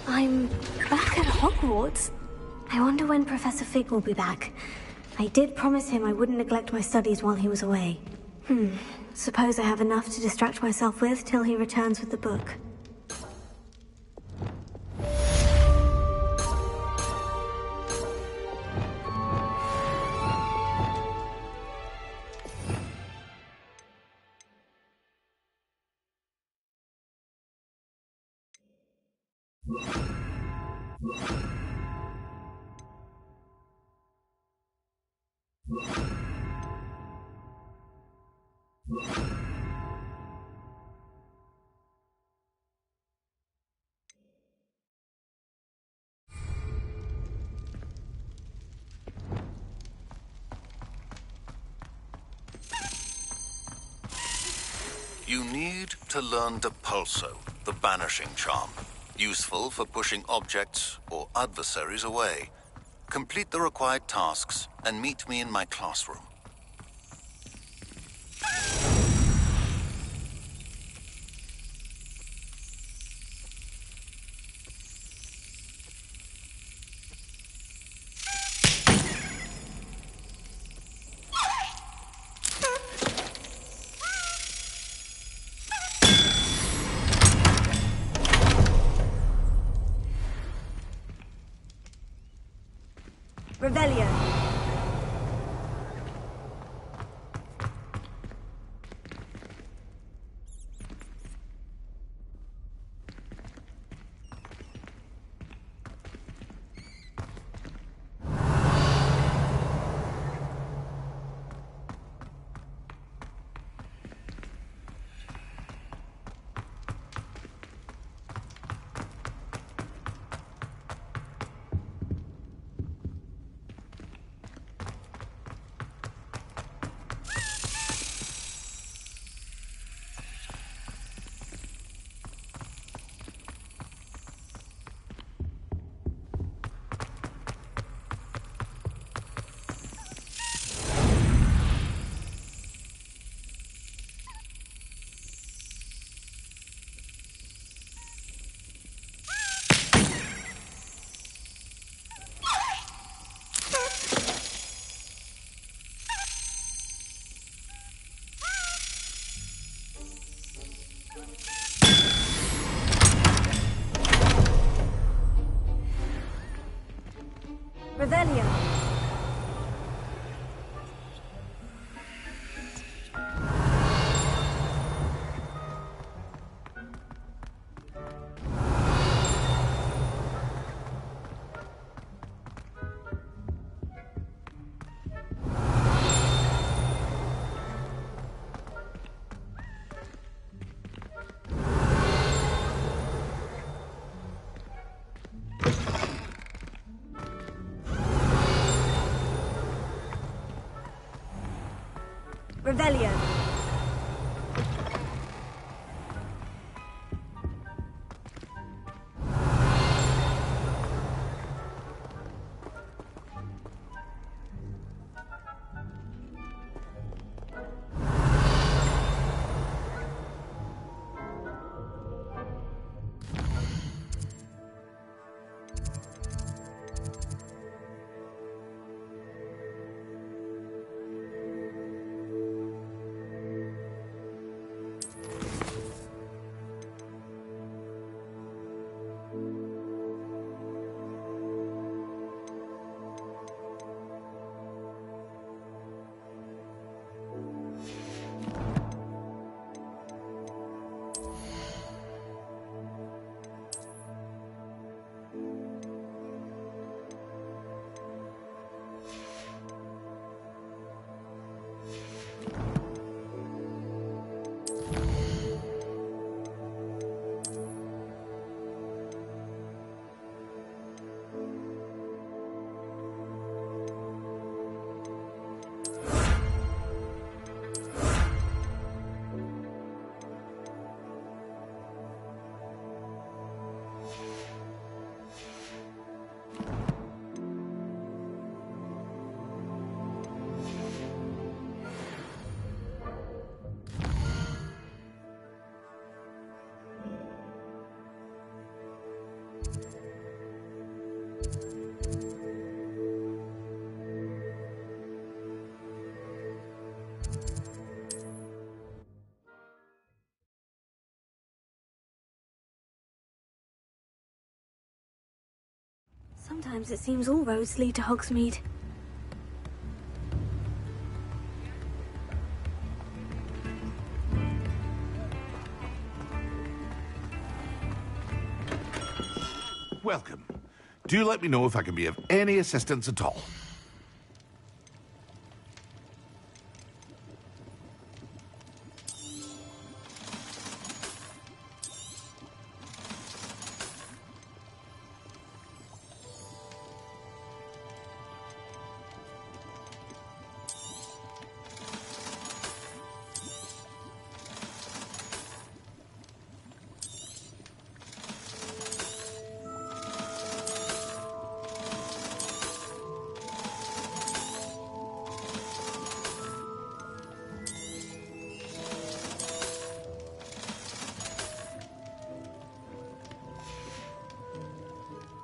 I'm back at Hogwarts. I wonder when Professor Fig will be back. I did promise him I wouldn't neglect my studies while he was away. Suppose I have enough to distract myself with till he returns with the book. You need to learn Depulso, the banishing charm. Useful for pushing objects or adversaries away. Complete the required tasks and meet me in my classroom. Revelio. Revelio. Revelio. Sometimes it seems all roads lead to Hogsmeade. Welcome. Do let me know if I can be of any assistance at all.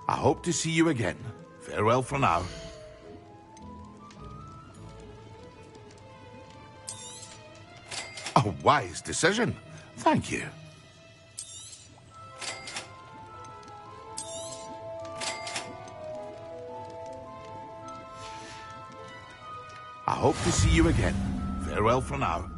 I hope to see you again. Farewell for now. A wise decision. Thank you. I hope to see you again. Farewell for now.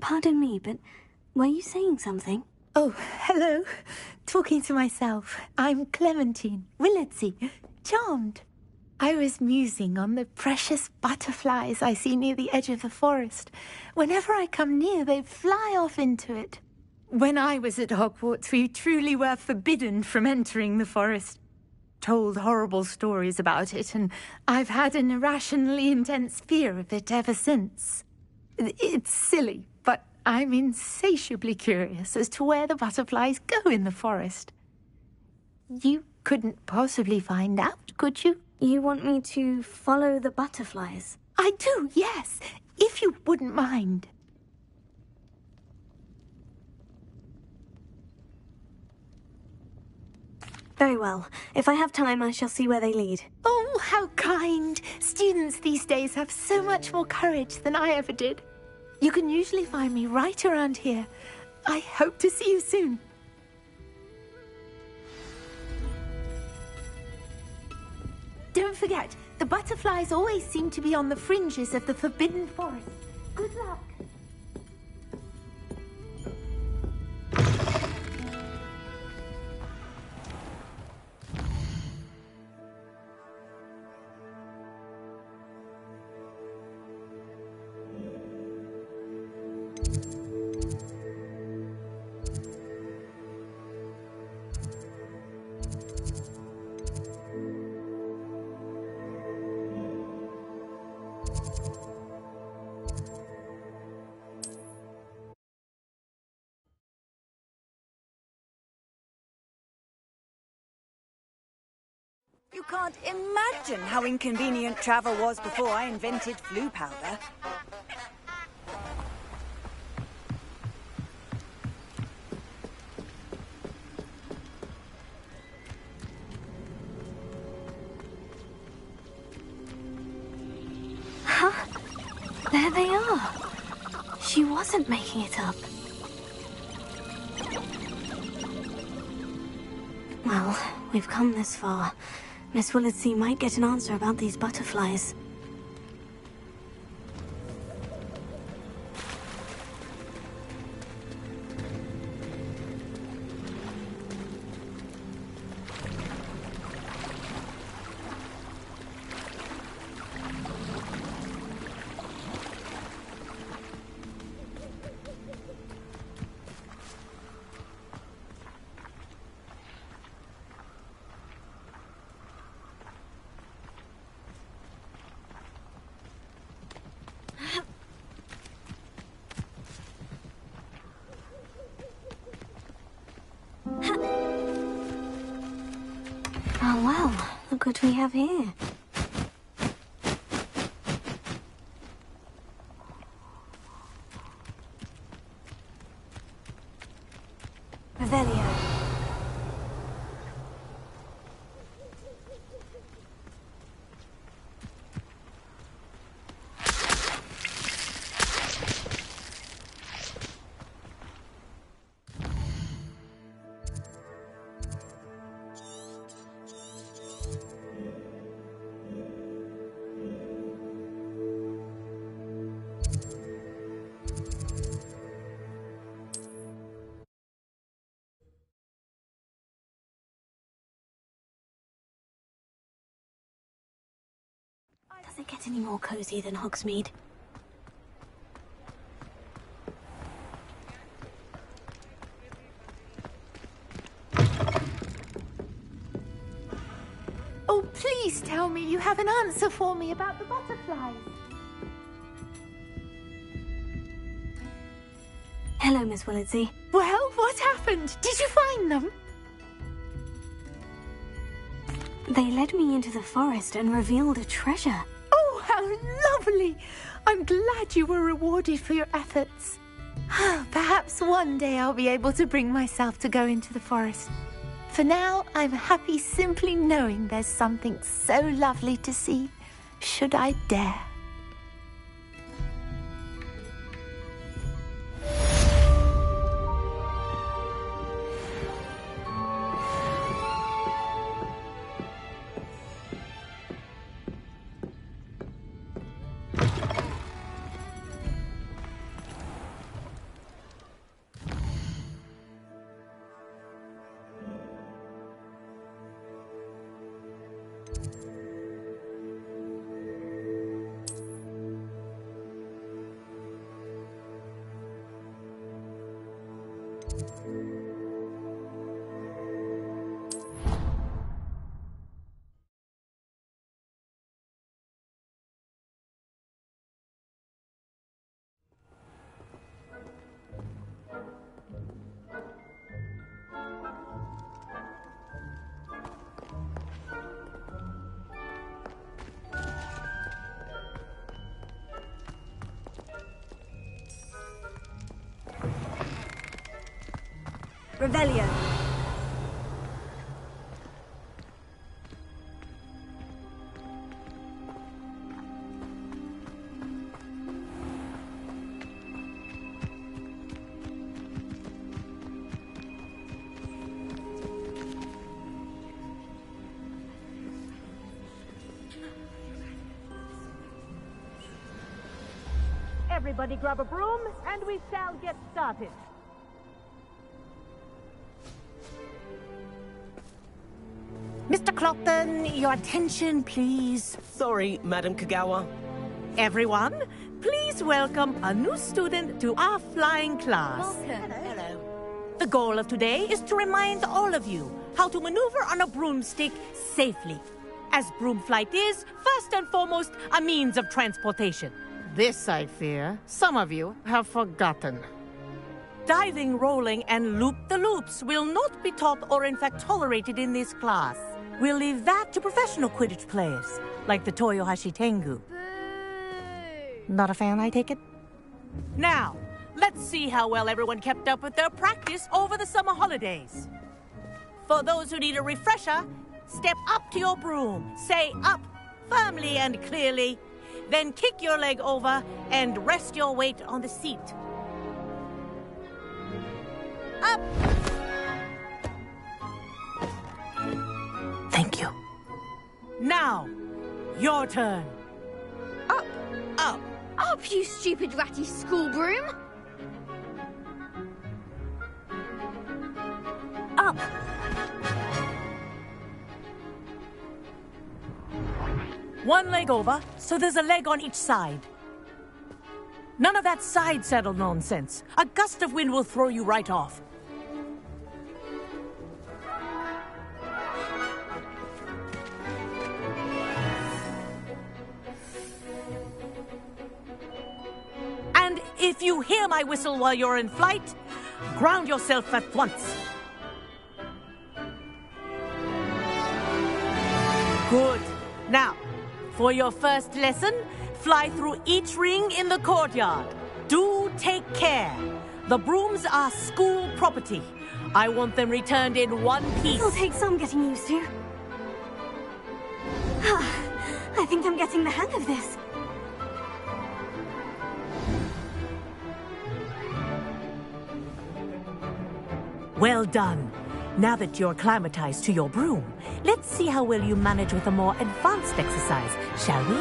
Pardon me, but were you saying something? Oh, hello. Talking to myself. I'm Clementine Willardsey. Charmed. I was musing on the precious butterflies I see near the edge of the forest. Whenever I come near, they fly off into it. When I was at Hogwarts, we truly were forbidden from entering the forest. Told horrible stories about it, and I've had an irrationally intense fear of it ever since. It's silly, but I'm insatiably curious as to where the butterflies go in the forest. You couldn't possibly find out, could you? You want me to follow the butterflies? I do, yes, if you wouldn't mind. Very well. If I have time, I shall see where they lead. Oh, how kind! Students these days have so much more courage than I ever did. You can usually find me right around here. I hope to see you soon. Don't forget, the butterflies always seem to be on the fringes of the Forbidden Forest. Good luck. You can't imagine how inconvenient travel was before I invented flu powder. Huh? There they are. She wasn't making it up. Well, we've come this far. Miss Willardsey might get an answer about these butterflies. Oh well, look what we have here. Revelio. Does it get any more cozy than Hogsmeade? Oh, please tell me you have an answer for me about the butterflies. Hello, Miss Willardsey. Well, what happened? Did you find them? They led me into the forest and revealed a treasure. Oh, how lovely! I'm glad you were rewarded for your efforts. Perhaps one day I'll be able to bring myself to go into the forest. For now, I'm happy simply knowing there's something so lovely to see, should I dare. Revelio. Everybody grab a broom, and we shall get started. Mr. Clopton, your attention, please. Sorry, Madam Kagawa. Everyone, please welcome a new student to our flying class. Welcome. Hello. The goal of today is to remind all of you how to maneuver on a broomstick safely, as broom flight is, first and foremost, a means of transportation. This, I fear, some of you have forgotten. Diving, rolling, and loop-the-loops will not be taught or in fact tolerated in this class. We'll leave that to professional Quidditch players, like the Toyohashi Tengu. Not a fan, I take it? Now, let's see how well everyone kept up with their practice over the summer holidays. For those who need a refresher, step up to your broom, say up firmly and clearly, then kick your leg over and rest your weight on the seat. Up! Thank you. Now, your turn. Up! Up! Up, you stupid ratty school broom! Up! One leg over, so there's a leg on each side. None of that side saddle nonsense. A gust of wind will throw you right off. And if you hear my whistle while you're in flight, ground yourself at once. Good. Now, for your first lesson, fly through each ring in the courtyard. Do take care. The brooms are school property. I want them returned in one piece. It'll take some getting used to. I think I'm getting the hang of this. Well done. Now that you're acclimatized to your broom, let's see how well you manage with a more advanced exercise, shall we?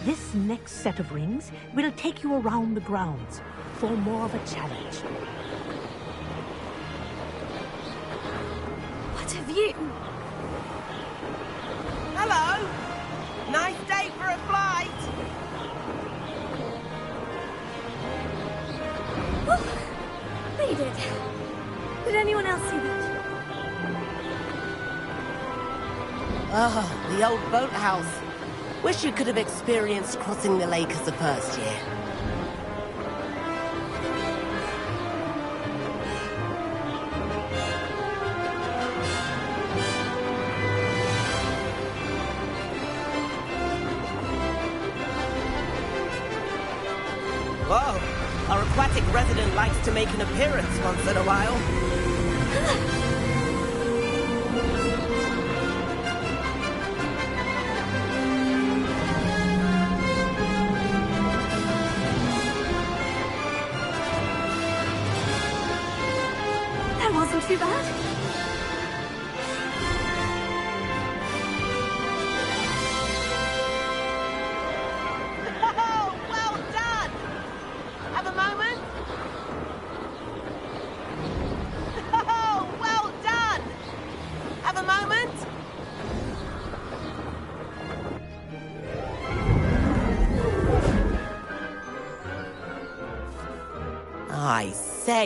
This next set of rings will take you around the grounds for more of a challenge. What a view! Hello! Nice day for a flight! Made it. Did anyone else see that? Ah, the old boathouse. Wish you could have experienced crossing the lake as a first year. Whoa! Our aquatic resident likes to make an appearance once in a while. That wasn't too bad.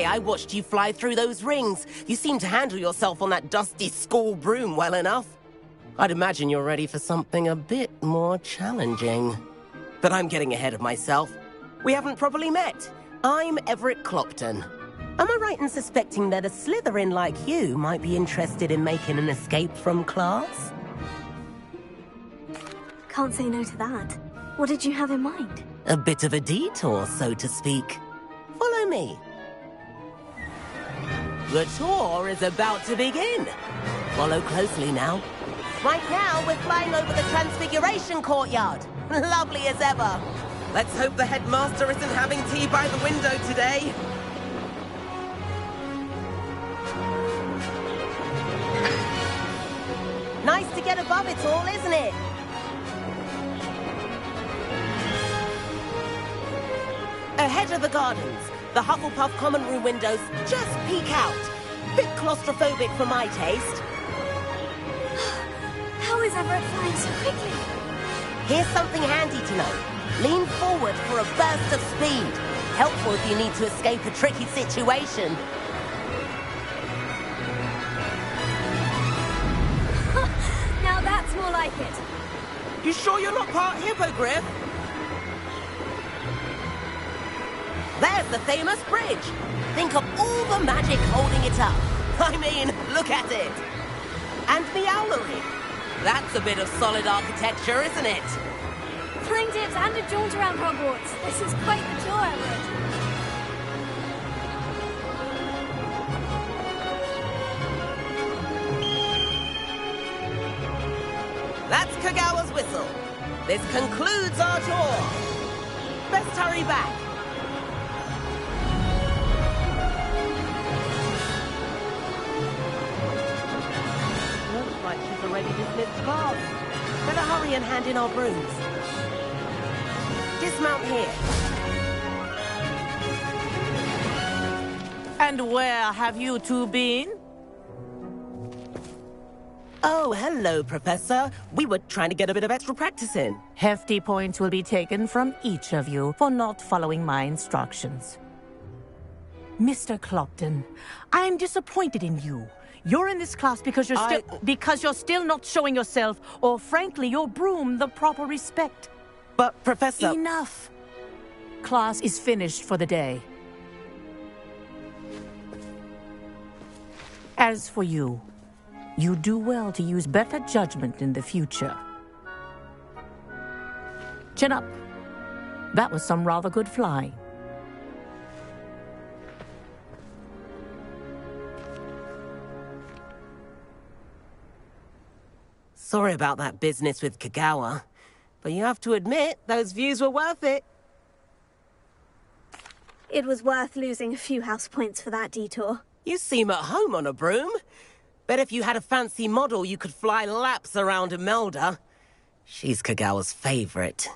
I watched you fly through those rings. You seem to handle yourself on that dusty school broom well enough. I'd imagine you're ready for something a bit more challenging. But I'm getting ahead of myself. We haven't properly met. I'm Everett Clopton. Am I right in suspecting that a Slytherin like you might be interested in making an escape from class? Can't say no to that. What did you have in mind? A bit of a detour, so to speak. Follow me. The tour is about to begin. Follow closely now. Right now, we're flying over the Transfiguration Courtyard. Lovely as ever. Let's hope the headmaster isn't having tea by the window today. Nice to get above it all, isn't it? Ahead of the gardens, the Hufflepuff common room windows just peek out. Bit claustrophobic for my taste. How is Everett flying so quickly? Here's something handy to know. Lean forward for a burst of speed. Helpful if you need to escape a tricky situation. Now that's more like it. You sure you're not part hippogriff? There's the famous bridge. Think of all the magic holding it up. I mean, look at it. And the owlery. That's a bit of solid architecture, isn't it? Flying dips and a jaunt around Hogwarts. This is quite the tour, Edward. That's Kagawa's whistle. This concludes our tour. Best hurry back. Looks like she's already dismissed class. Better hurry and hand in our brooms. Dismount here. And where have you two been? Oh, hello, Professor. We were trying to get a bit of extra practice in. Hefty points will be taken from each of you for not following my instructions. Mr. Clopton, I'm disappointed in you. You're in this class because you're still not showing yourself, or frankly, your broom the proper respect. But, Professor... Enough! Class is finished for the day. As for you, you do well to use better judgment in the future. Chin up. That was some rather good flying. Sorry about that business with Kagawa, but you have to admit, those views were worth it. It was worth losing a few house points for that detour. You seem at home on a broom. Bet if you had a fancy model, you could fly laps around Imelda. She's Kagawa's favorite.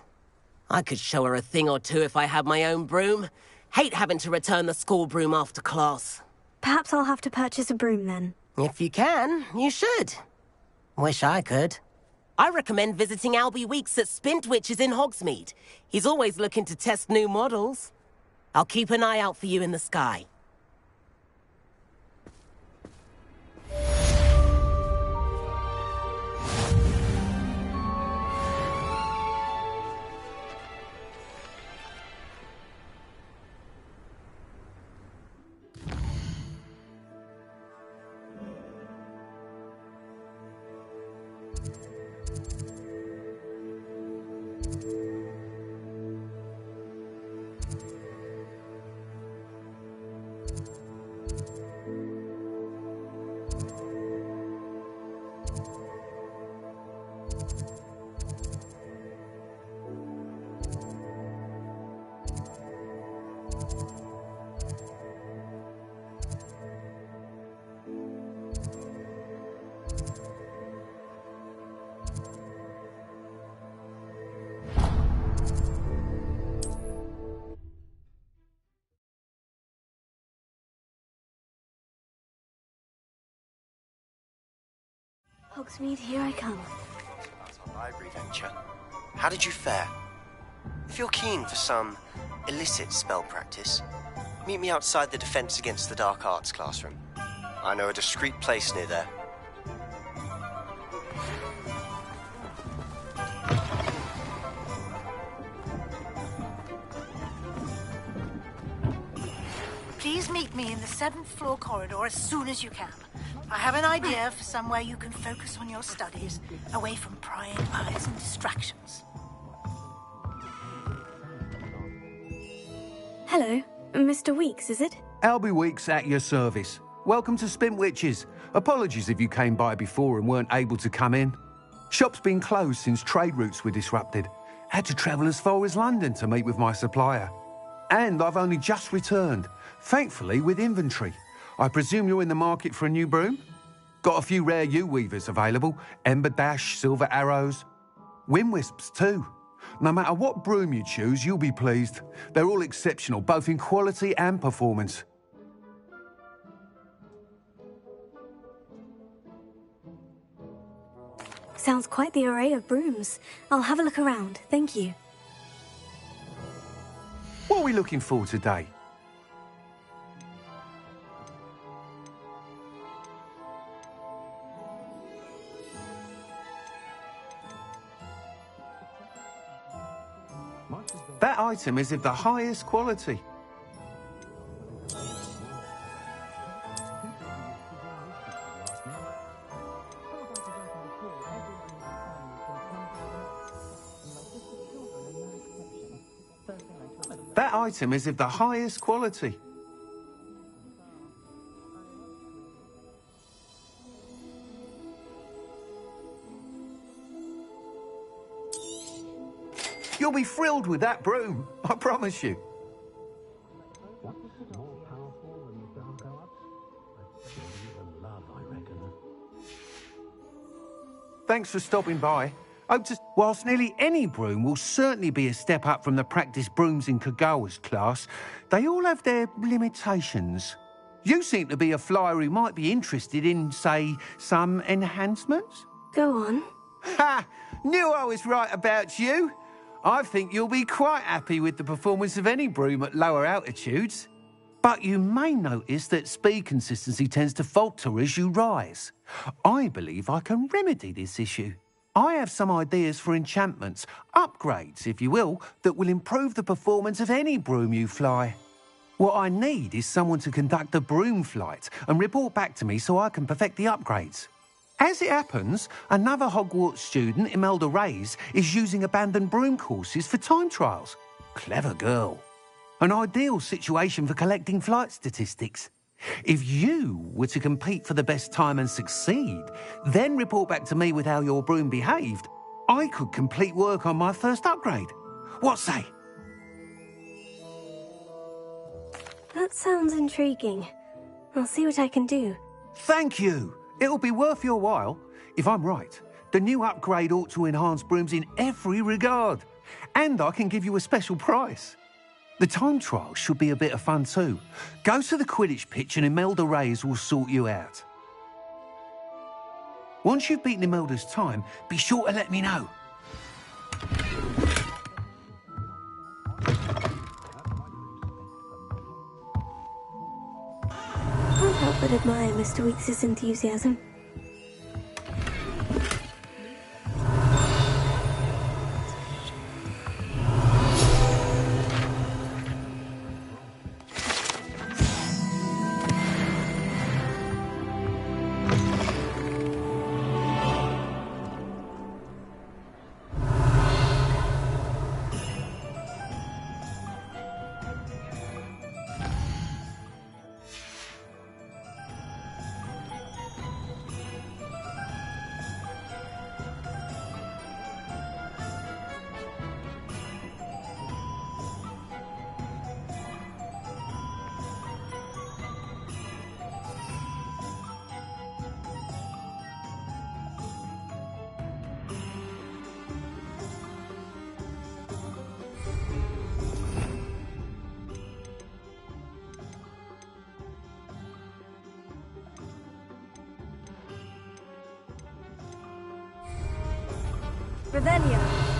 I could show her a thing or two if I had my own broom. Hate having to return the school broom after class. Perhaps I'll have to purchase a broom then. If you can, you should. Wish I could. I recommend visiting Albie Weeks at Spintwitches in Hogsmeade. He's always looking to test new models. I'll keep an eye out for you in the sky. Hogsmeade, here I come. Our library venture. How did you fare? If you're keen for some illicit spell practice, meet me outside the Defense Against the Dark Arts classroom. I know a discreet place near there. Please meet me in the 7th floor corridor as soon as you can. I have an idea for somewhere you can focus on your studies, away from prying eyes and distractions. Hello, Mr. Weeks, is it? Albie Weeks at your service. Welcome to Spintwitches. Apologies if you came by before and weren't able to come in. Shop's been closed since trade routes were disrupted. Had to travel as far as London to meet with my supplier. And I've only just returned, thankfully with inventory. I presume you're in the market for a new broom? Got a few rare U-weavers available. Ember Dash, Silver Arrows. Wind Wisps too. No matter what broom you choose, you'll be pleased. They're all exceptional, both in quality and performance. Sounds quite the array of brooms. I'll have a look around, thank you. What are we looking for today? That item is of the highest quality. That item is of the highest quality. You'll be thrilled with that broom, I promise you. Thanks for stopping by. Whilst nearly any broom will certainly be a step up from the practice brooms in Kagawa's class, they all have their limitations. You seem to be a flyer who might be interested in, say, some enhancements? Go on. Ha! Knew I was right about you. I think you'll be quite happy with the performance of any broom at lower altitudes. But you may notice that speed consistency tends to falter as you rise. I believe I can remedy this issue. I have some ideas for enchantments, upgrades, if you will, that will improve the performance of any broom you fly. What I need is someone to conduct a broom flight and report back to me so I can perfect the upgrades. As it happens, another Hogwarts student, Imelda Reyes, is using abandoned broom courses for time trials. Clever girl. An ideal situation for collecting flight statistics. If you were to compete for the best time and succeed, then report back to me with how your broom behaved, I could complete work on my first upgrade. What say? That sounds intriguing. I'll see what I can do. Thank you. It'll be worth your while. If I'm right, the new upgrade ought to enhance brooms in every regard. And I can give you a special price. The time trial should be a bit of fun too. Go to the Quidditch pitch and Imelda Reyes will sort you out. Once you've beaten Imelda's time, be sure to let me know. Can't help but admire Mr. Weekes' enthusiasm. Revelio.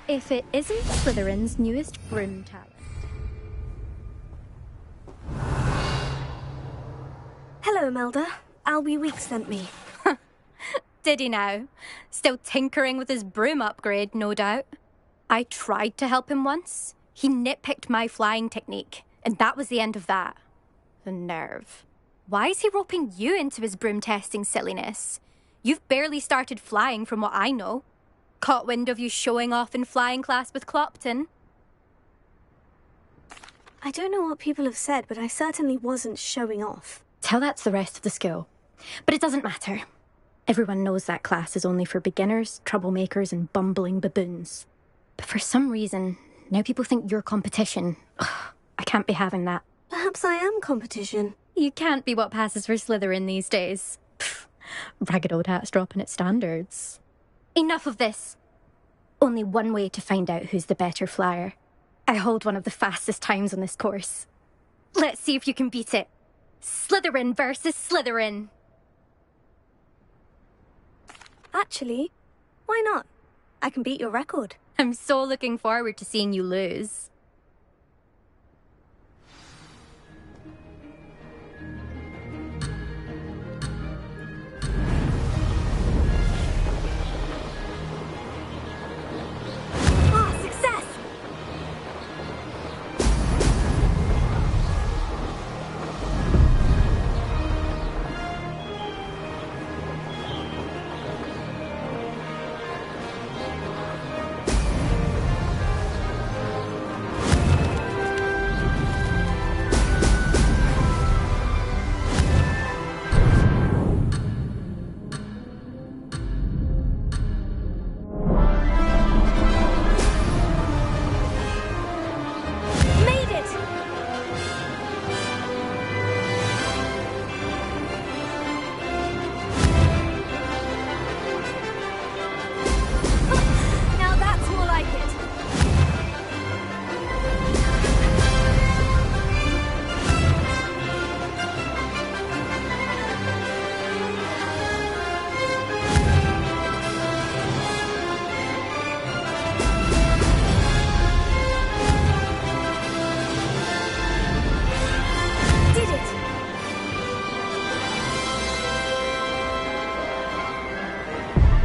if it isn't Slytherin's newest broom talent. Hello, Melda. Albie Weeks sent me. Did he now? Still tinkering with his broom upgrade, no doubt. I tried to help him once. He nitpicked my flying technique, and that was the end of that. The nerve. Why is he roping you into his broom testing silliness? You've barely started flying from what I know. Caught wind of you showing off in flying class with Clopton. I don't know what people have said, but I certainly wasn't showing off. Tell that to the rest of the school. But it doesn't matter. Everyone knows that class is only for beginners, troublemakers, and bumbling baboons. But for some reason, now people think you're competition. Ugh, I can't be having that. Perhaps I am competition. You can't be what passes for Slytherin these days. Pfft, ragged old hat's dropping its standards. Enough of this. Only one way to find out who's the better flyer. I hold one of the fastest times on this course. Let's see if you can beat it. Slytherin versus Slytherin. Actually, why not? I can beat your record. I'm so looking forward to seeing you lose.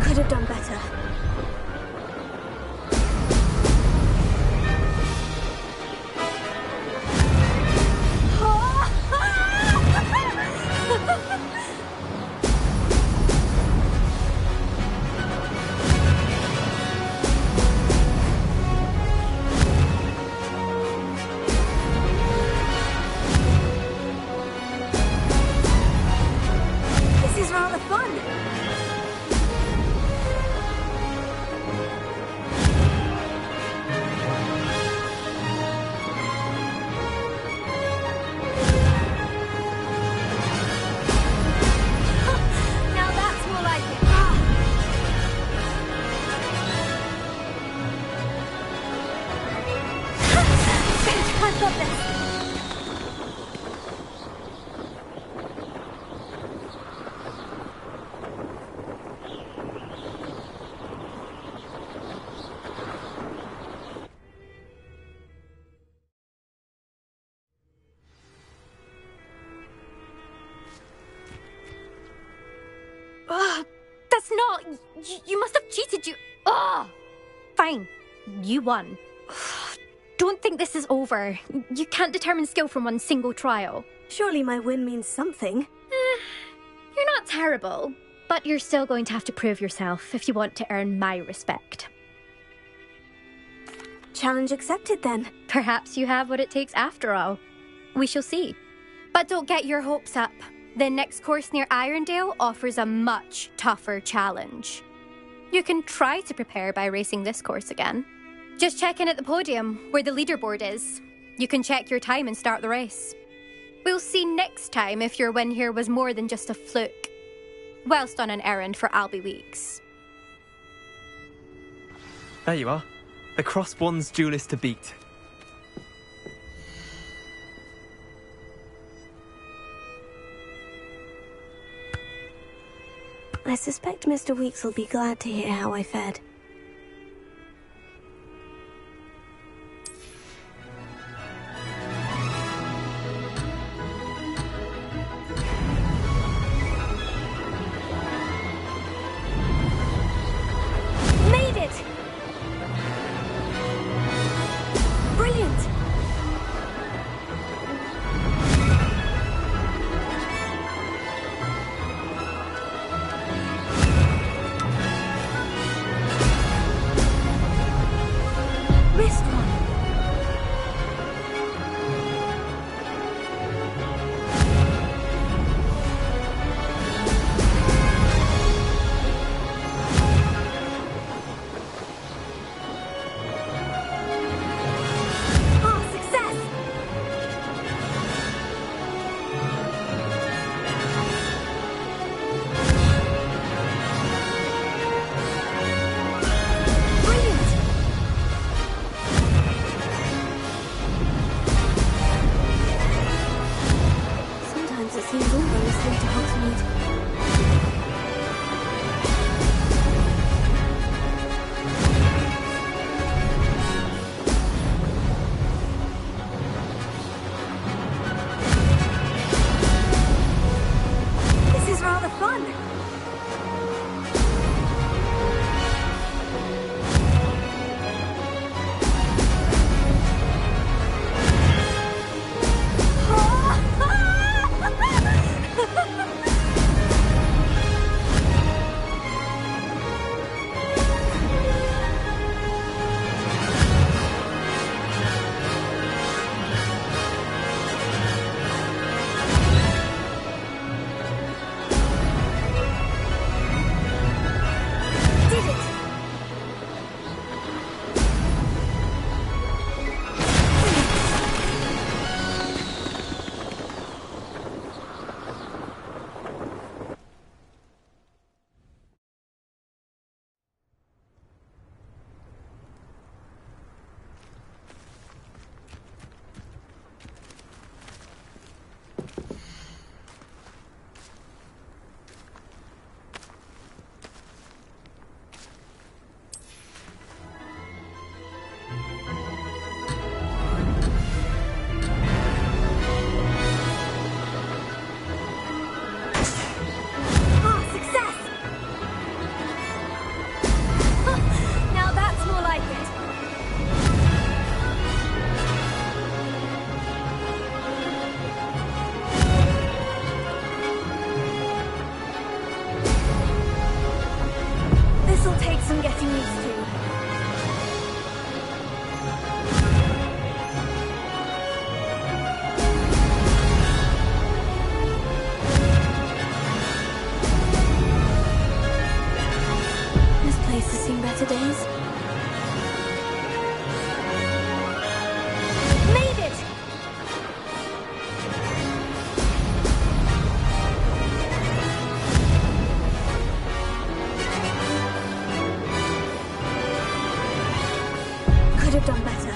Could have done better. This is rather fun. Now that's more like it. I've got this. Ugh, that's not... You must have cheated, you... Ugh! Fine. You won. Ugh, don't think this is over. You can't determine skill from one single trial. Surely my win means something. You're not terrible, but you're still going to have to prove yourself if you want to earn my respect. Challenge accepted, then. Perhaps you have what it takes after all. We shall see. But don't get your hopes up. The next course near Irondale offers a much tougher challenge. You can try to prepare by racing this course again. Just check in at the podium, where the leaderboard is. You can check your time and start the race. We'll see next time if your win here was more than just a fluke. Whilst on an errand for Albie Weeks. There you are. The Cross Wands duelist to beat. I suspect Mr. Weeks will be glad to hear how I fared. have done better.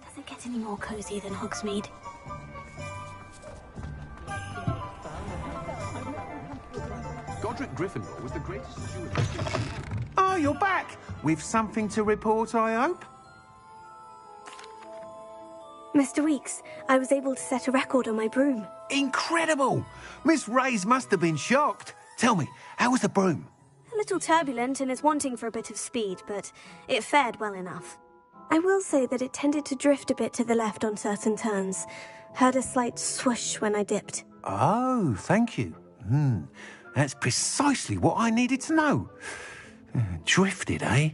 Does it get any more cozy than Hogsmeade? Godric Gryffindor was the greatest steward. Oh, you're back! With something to report, I hope? Mr. Weeks, I was able to set a record on my broom. Incredible! Miss Reyes must have been shocked. Tell me, how was the broom? A little turbulent and is wanting for a bit of speed, but it fared well enough. I will say that it tended to drift a bit to the left on certain turns. Heard a slight swoosh when I dipped. Oh, thank you. That's precisely what I needed to know. Drifted, eh?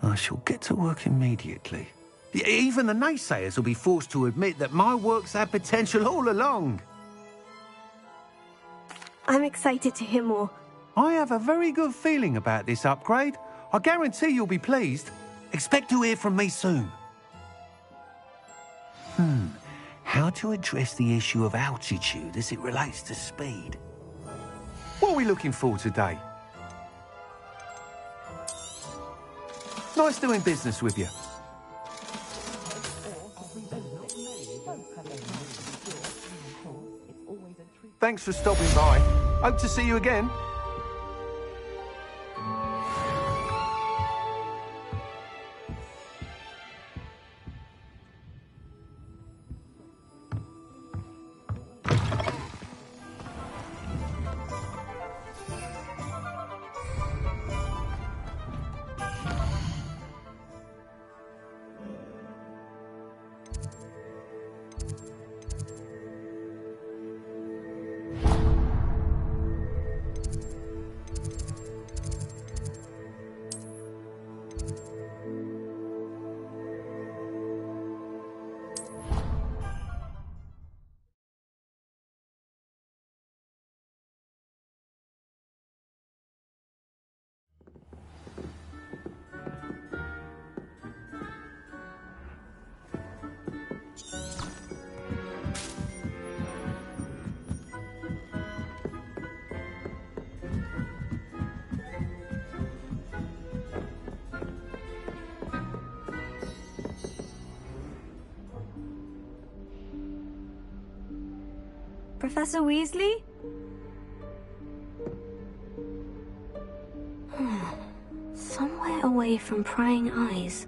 I shall get to work immediately. Even the naysayers will be forced to admit that my work's had potential all along. I'm excited to hear more. I have a very good feeling about this upgrade. I guarantee you'll be pleased. Expect to hear from me soon. How to address the issue of altitude as it relates to speed? What are we looking for today? Nice doing business with you. Thanks for stopping by. Hope to see you again. Professor Weasley? Somewhere away from prying eyes.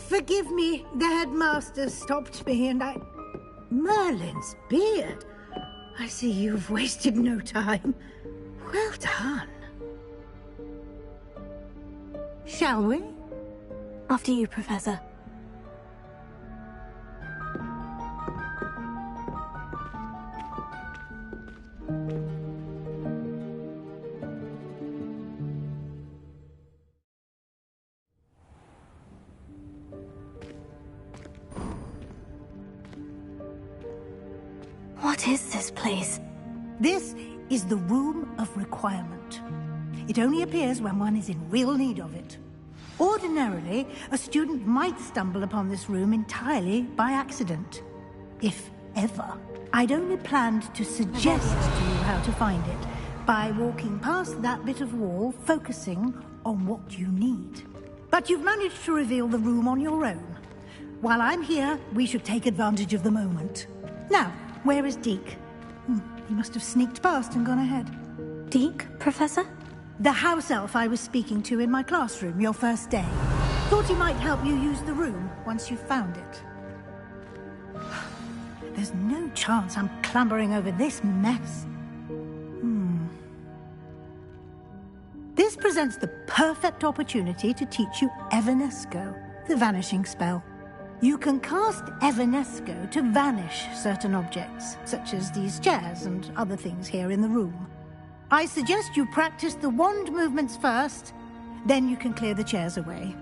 Forgive me, the headmaster stopped me and I... Merlin's beard. I see you've wasted no time. Well done. Shall we? After you, Professor. What is this place? This is the Room of Requirement. It only appears when one is in real need of it. Ordinarily, a student might stumble upon this room entirely by accident. If ever. I'd only planned to suggest to you how to find it by walking past that bit of wall, focusing on what you need. But you've managed to reveal the room on your own. While I'm here, we should take advantage of the moment. Now, where is Deke? He must have sneaked past and gone ahead. Deke, Professor? The house elf I was speaking to in my classroom your first day. Thought he might help you use the room once you found it. There's no chance I'm clambering over this mess. This presents the perfect opportunity to teach you Evanesco, the vanishing spell. You can cast Evanesco to vanish certain objects, such as these chairs and other things here in the room. I suggest you practice the wand movements first, then you can clear the chairs away.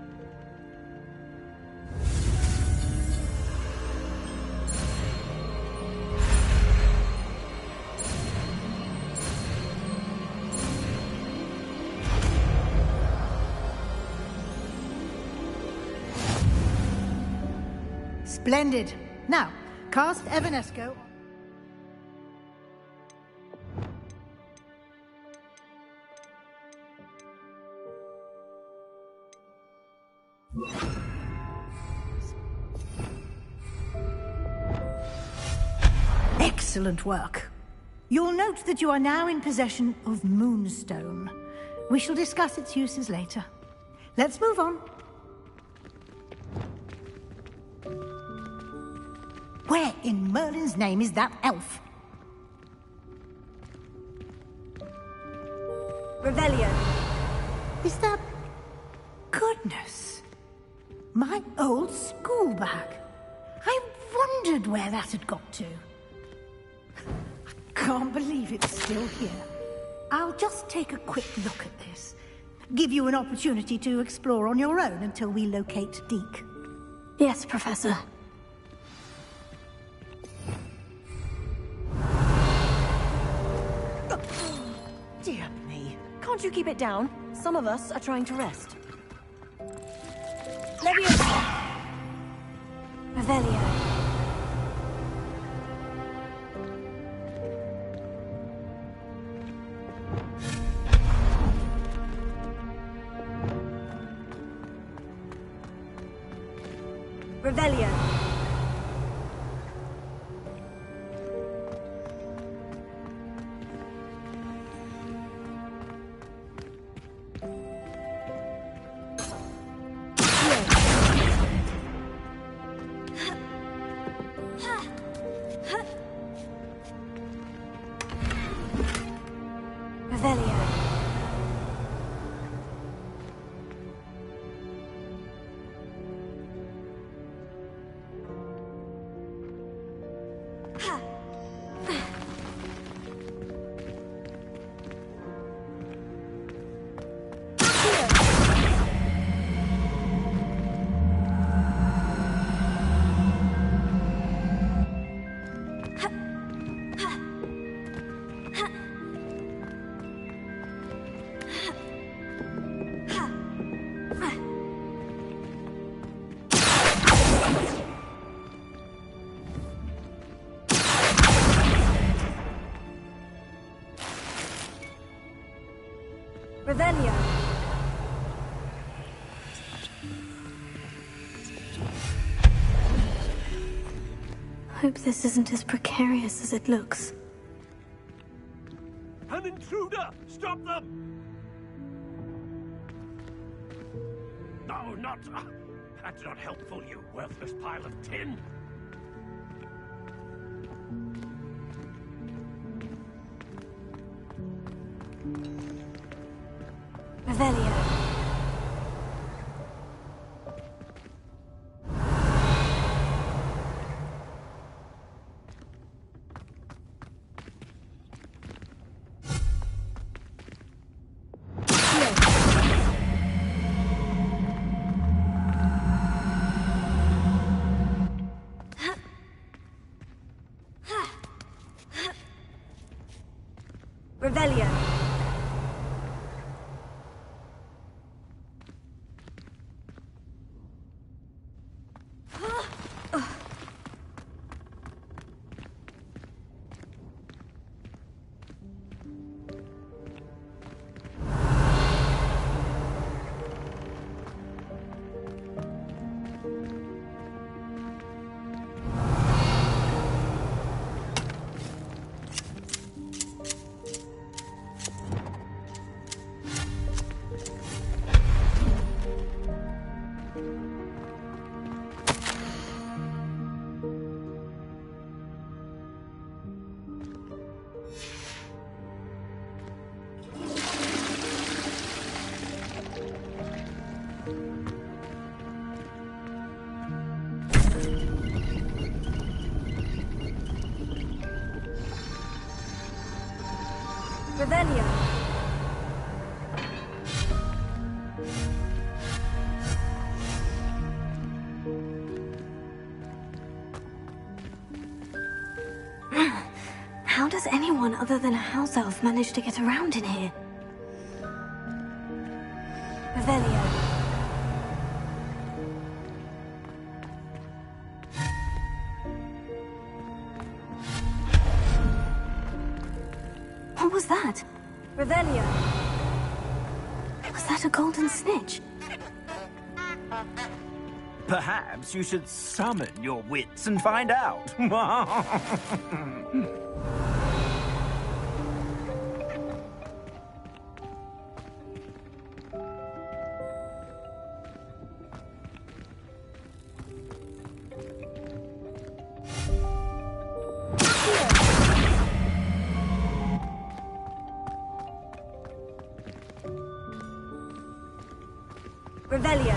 Splendid. Now, cast Evanesco. Excellent work. You'll note that you are now in possession of Moonstone. We shall discuss its uses later. Let's move on. Where in Merlin's name is that elf? Revelio. Is that... Goodness. My old school bag. I wondered where that had got to. I can't believe it's still here. I'll just take a quick look at this. Give you an opportunity to explore on your own until we locate Deke. Yes, Professor. Dear me. Can't you keep it down? Some of us are trying to rest. Leviosa! Revelio. Revelio. Revelio. Hope this isn't as precarious as it looks. An intruder! Stop them! No, not... that's not helpful, you worthless pile of tin! Revelio. Revelio. Revelio. How does anyone other than a house elf manage to get around in here? Revelio. What was that? Revelio. Was that a golden snitch? Perhaps you should summon your wits and find out. Revelio.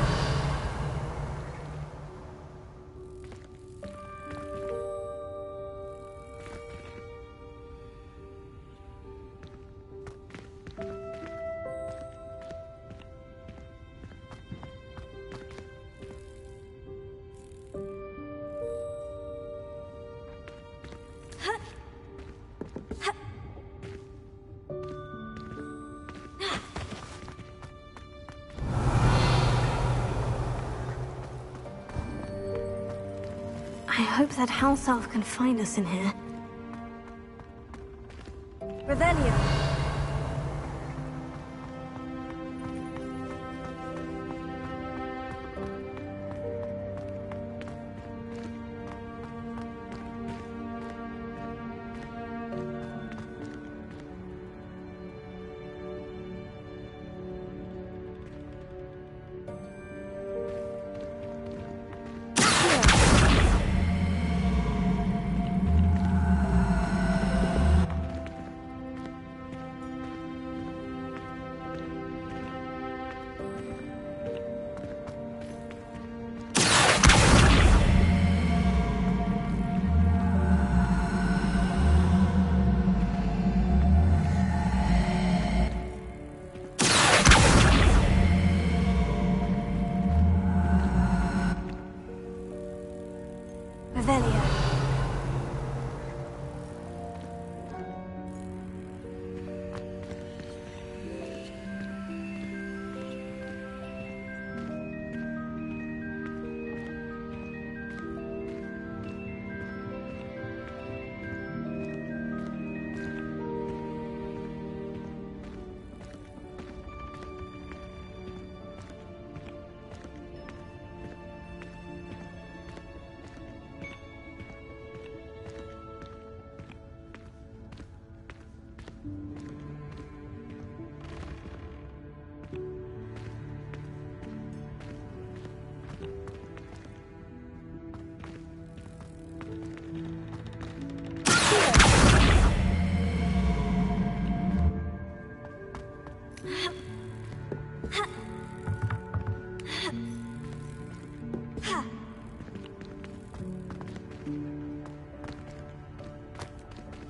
I hope that house elf can find us in here. Revelio. Revelio.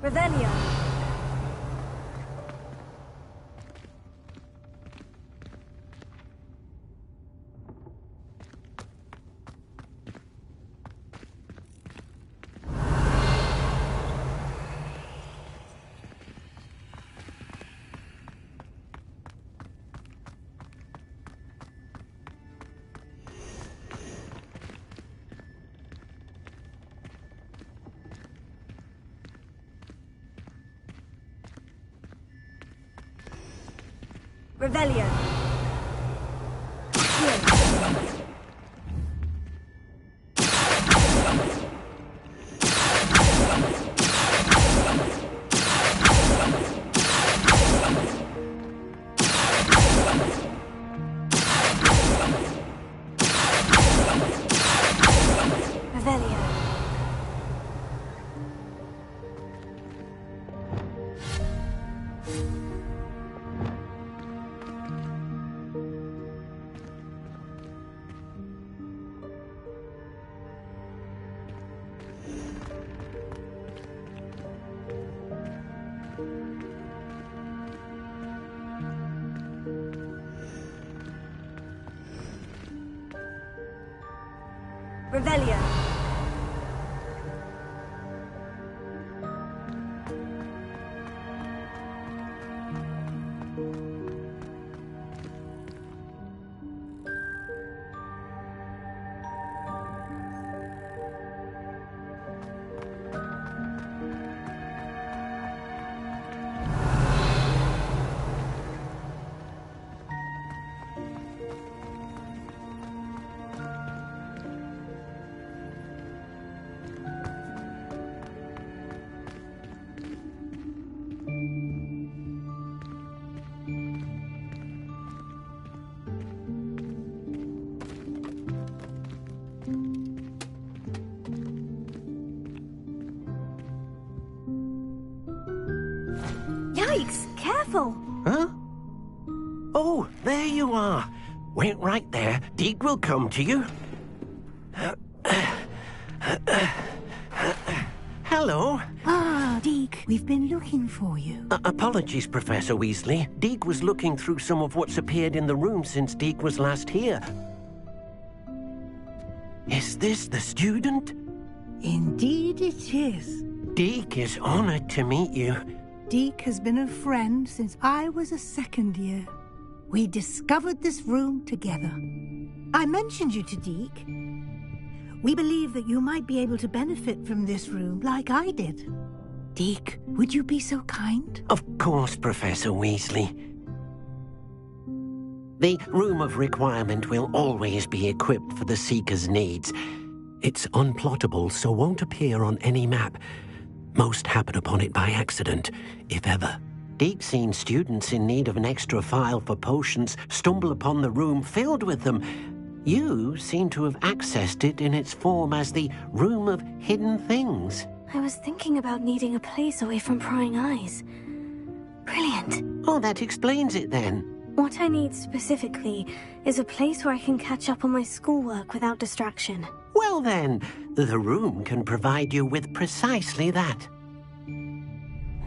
Revelio. Revelio. Revelio. Yikes! Careful! Huh? Oh, there you are. Wait right there. Deek will come to you. Hello. Ah, Deek, we've been looking for you. Apologies, Professor Weasley. Deek was looking through some of what's appeared in the room since Deek was last here. Is this the student? Indeed it is. Deek is honored to meet you. Deek has been a friend since I was a second year. We discovered this room together. I mentioned you to Deek. We believe that you might be able to benefit from this room like I did. Deek, would you be so kind? Of course, Professor Weasley. The Room of Requirement will always be equipped for the Seeker's needs. It's unplottable, so won't appear on any map. Most happen upon it by accident, if ever. Deek's seen students in need of an extra file for potions stumble upon the room filled with them. You seem to have accessed it in its form as the Room of Hidden Things. I was thinking about needing a place away from prying eyes. Brilliant. Oh, that explains it then. What I need specifically is a place where I can catch up on my schoolwork without distraction. Well then, the room can provide you with precisely that.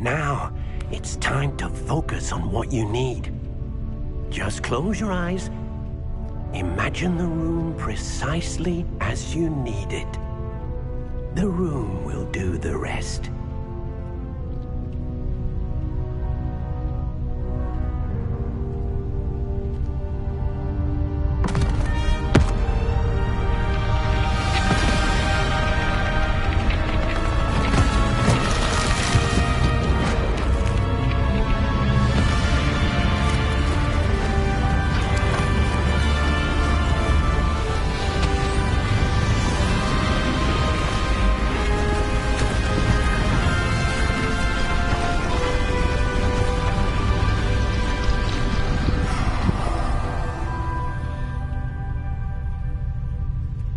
Now, it's time to focus on what you need. Just close your eyes. Imagine the room precisely as you need it. The room will do the rest.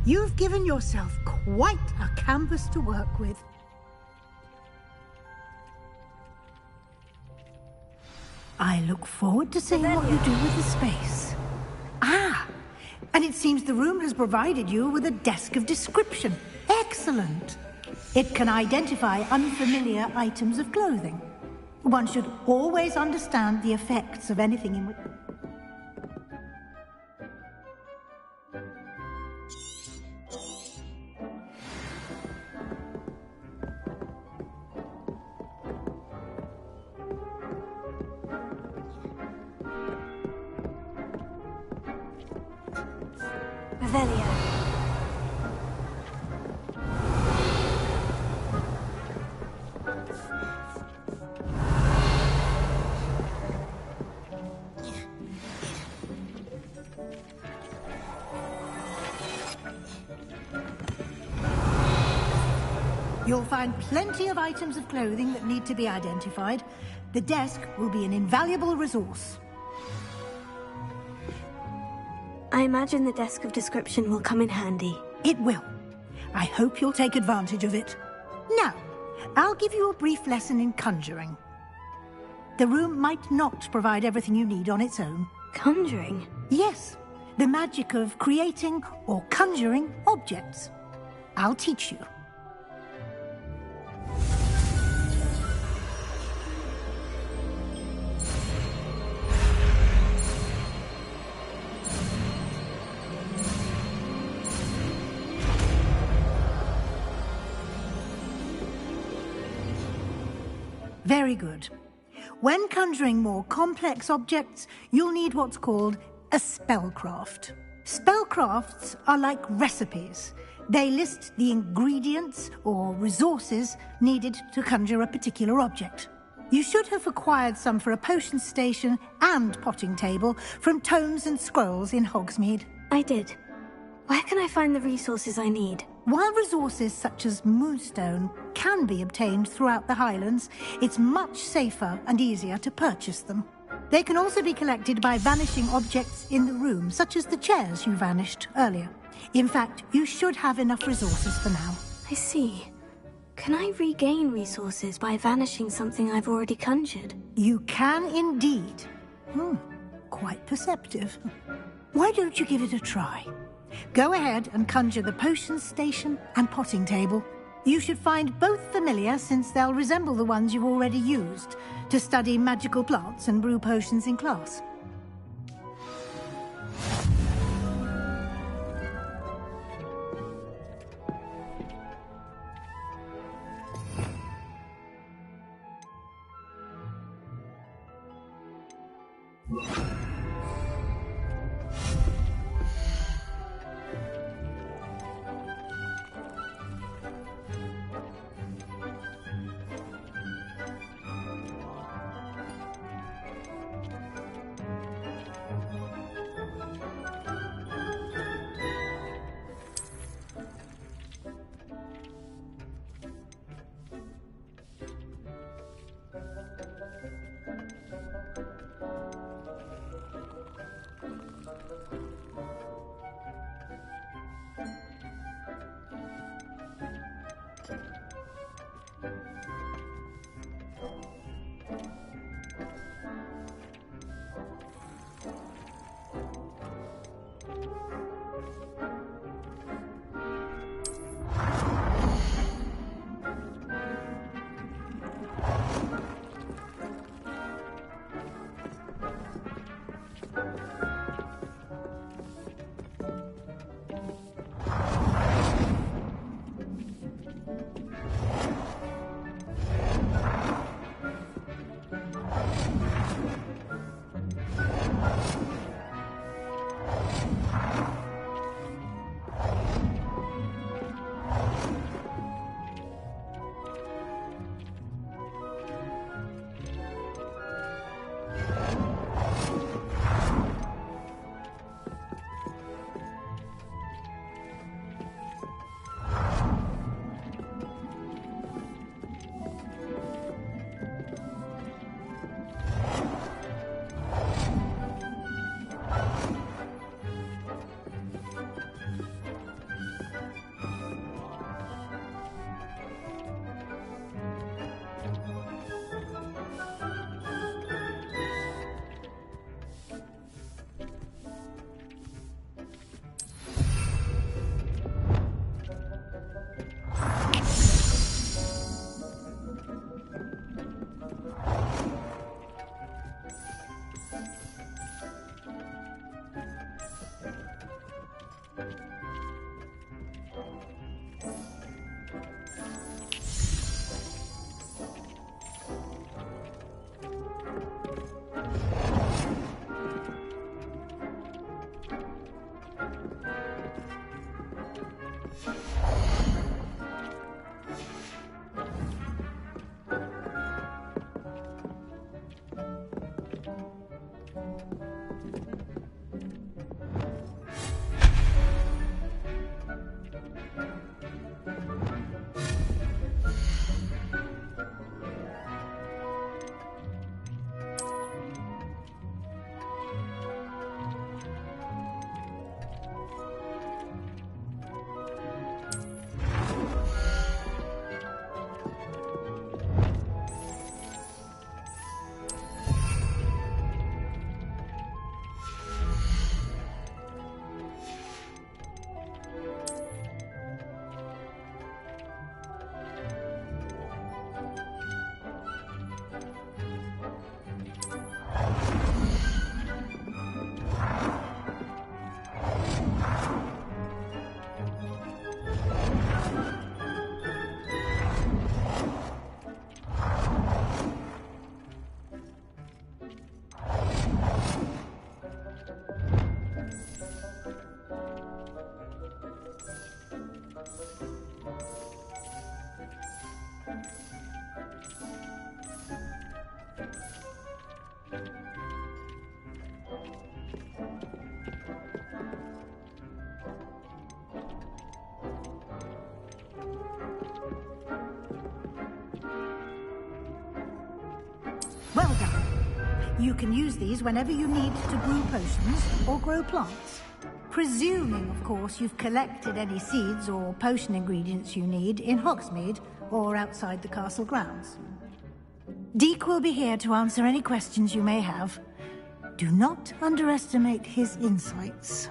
You've given yourself quite a canvas to work with. I look forward to seeing what you do with the space. Ah, and it seems the room has provided you with a desk of description. Excellent. It can identify unfamiliar items of clothing. One should always understand the effects of anything in which... Revelio. You'll find plenty of items of clothing that need to be identified. The desk will be an invaluable resource. I imagine the desk of description will come in handy. It will. I hope you'll take advantage of it. Now, I'll give you a brief lesson in conjuring. The room might not provide everything you need on its own. Conjuring? Yes, the magic of creating or conjuring objects. I'll teach you. Very good. When conjuring more complex objects, you'll need what's called a spellcraft. Spellcrafts are like recipes. They list the ingredients or resources needed to conjure a particular object. You should have acquired some for a potion station and potting table from tomes and scrolls in Hogsmeade. I did. Where can I find the resources I need? While resources such as moonstone can be obtained throughout the Highlands, it's much safer and easier to purchase them. They can also be collected by vanishing objects in the room, such as the chairs you vanished earlier. In fact, you should have enough resources for now. I see. Can I regain resources by vanishing something I've already conjured? You can indeed. Quite perceptive. Why don't you give it a try? Go ahead and conjure the potion station and potting table. You should find both familiar, since they'll resemble the ones you've already used to study magical plants and brew potions in class. You can use these whenever you need to brew potions or grow plants. Presuming, of course, you've collected any seeds or potion ingredients you need in Hogsmeade or outside the castle grounds. Deek will be here to answer any questions you may have. Do not underestimate his insights.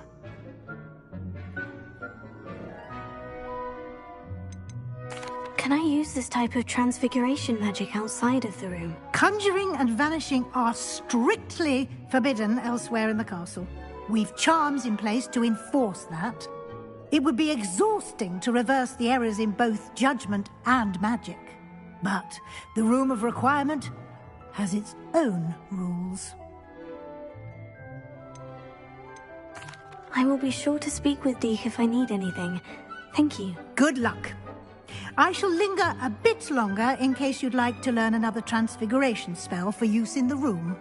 Can I use this type of transfiguration magic outside of the room? Conjuring and vanishing are strictly forbidden elsewhere in the castle. We've charms in place to enforce that. It would be exhausting to reverse the errors in both judgment and magic. But the Room of Requirement has its own rules. I will be sure to speak with Deek if I need anything. Thank you. Good luck. I shall linger a bit longer in case you'd like to learn another transfiguration spell for use in the room.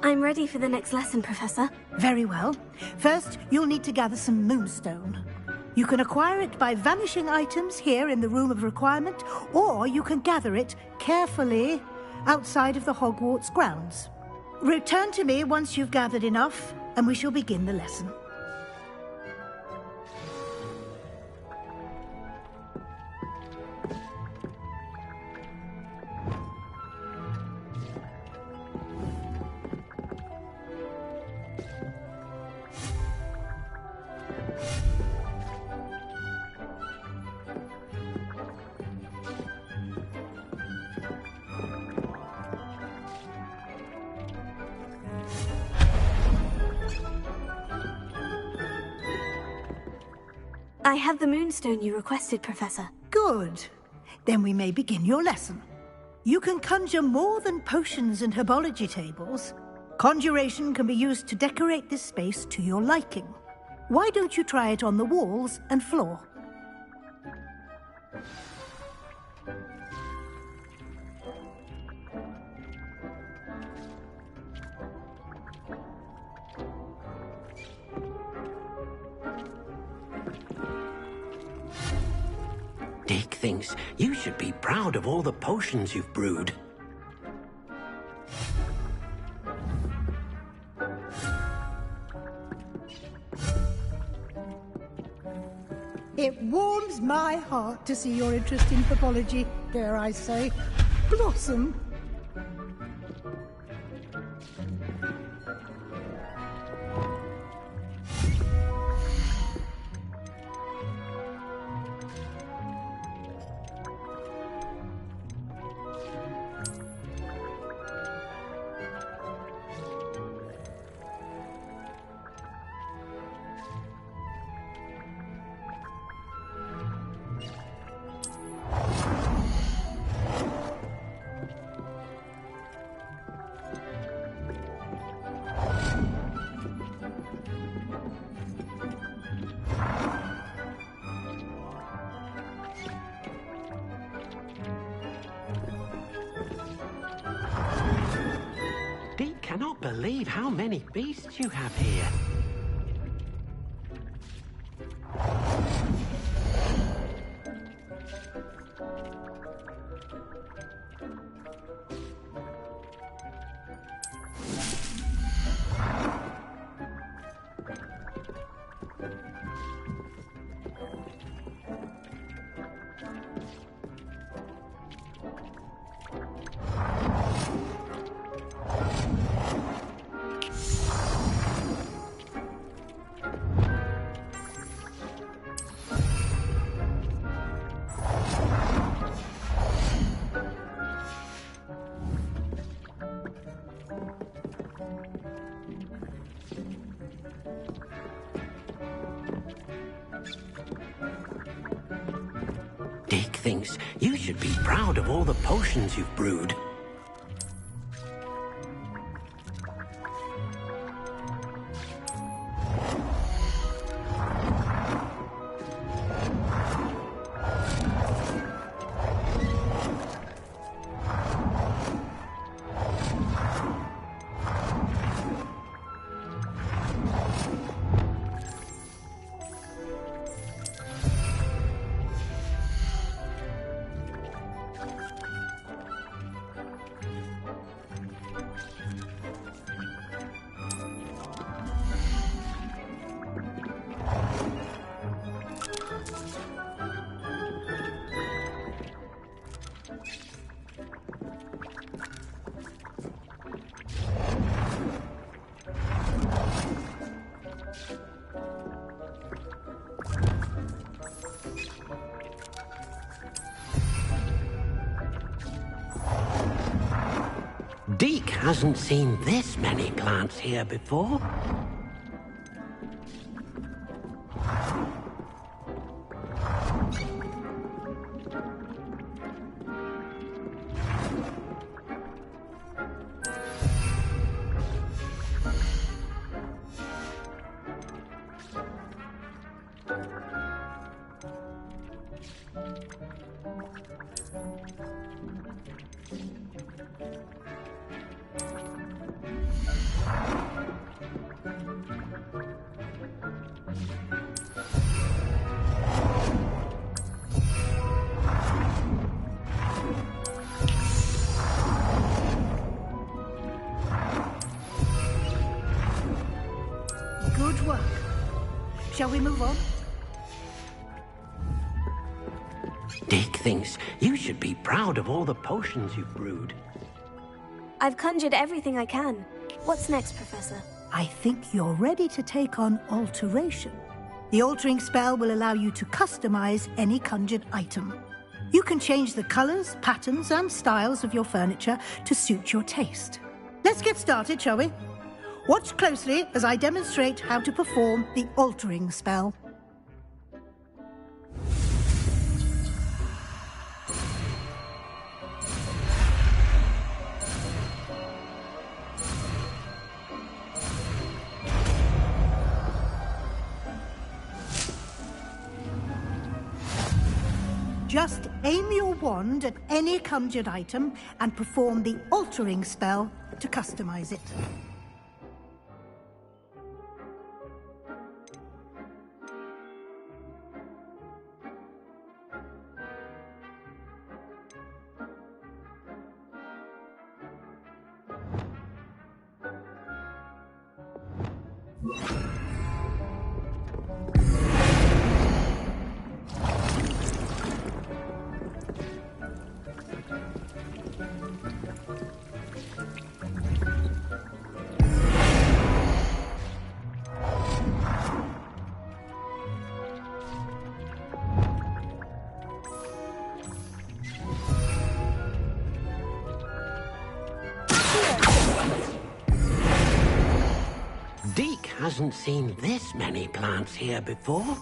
I'm ready for the next lesson, Professor. Very well. First, you'll need to gather some moonstone. You can acquire it by vanishing items here in the Room of Requirement, or you can gather it carefully outside of the Hogwarts grounds. Return to me once you've gathered enough, and we shall begin the lesson. I have the moonstone you requested, Professor. Good. Then we may begin your lesson. You can conjure more than potions and herbology tables. Conjuration can be used to decorate this space to your liking. Why don't you try it on the walls and floor? Deek thinks you should be proud of all the potions you've brewed. It warms my heart to see your interest in herbology, dare I say, blossom. Deek cannot believe how many beasts you have here. Deke thinks you should be proud of all the potions you've brewed. Deke hasn't seen this many plants here before. Good work. Shall we move on? Deke thinks you should be proud of all the potions you've brewed. I've conjured everything I can. What's next, Professor? I think you're ready to take on alteration. The altering spell will allow you to customize any conjured item. You can change the colors, patterns, and styles of your furniture to suit your taste. Let's get started, shall we? Watch closely as I demonstrate how to perform the altering spell. Just aim your wand at any conjured item and perform the altering spell to customize it. Deke hasn't seen this many plants here before.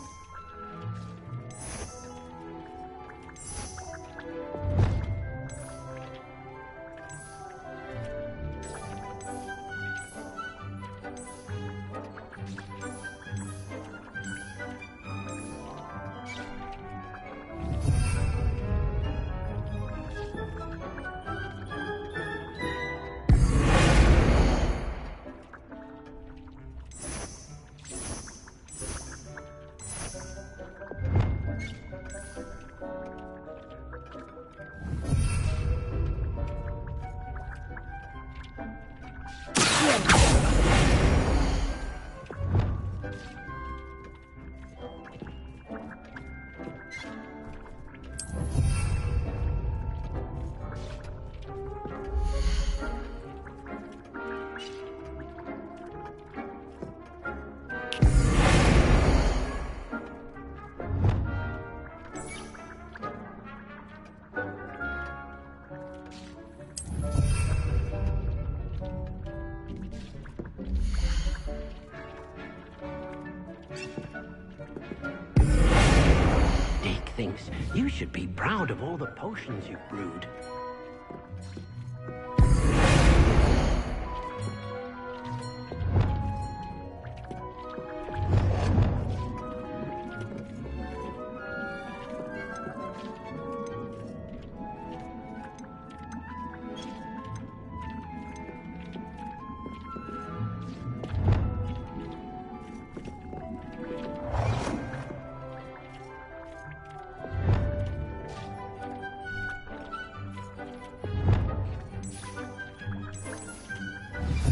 thinks you should be proud of all the potions you've brewed.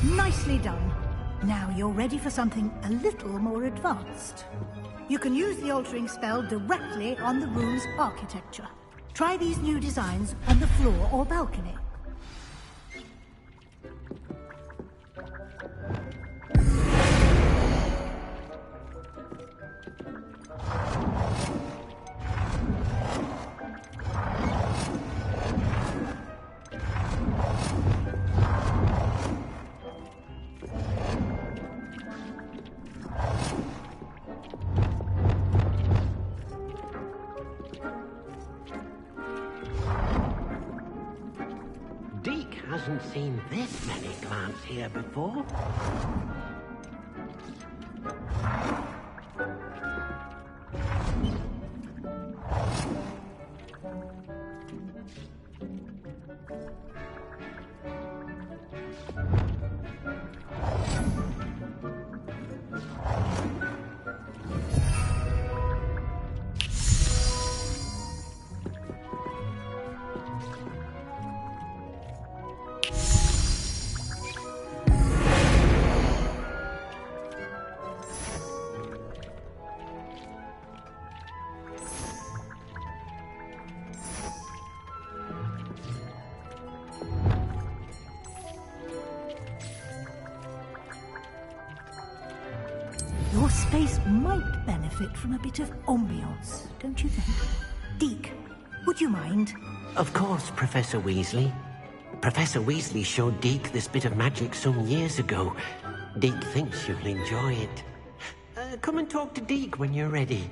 Nicely done. Now you're ready for something a little more advanced. You can use the altering spell directly on the room's architecture. Try these new designs on the floor or balcony. Deke hasn't seen this many plants here before. Your space might benefit from a bit of ambiance, don't you think? Deke, would you mind? Of course, Professor Weasley. Professor Weasley showed Deke this bit of magic some years ago. Deke thinks you'll enjoy it. Come and talk to Deke when you're ready.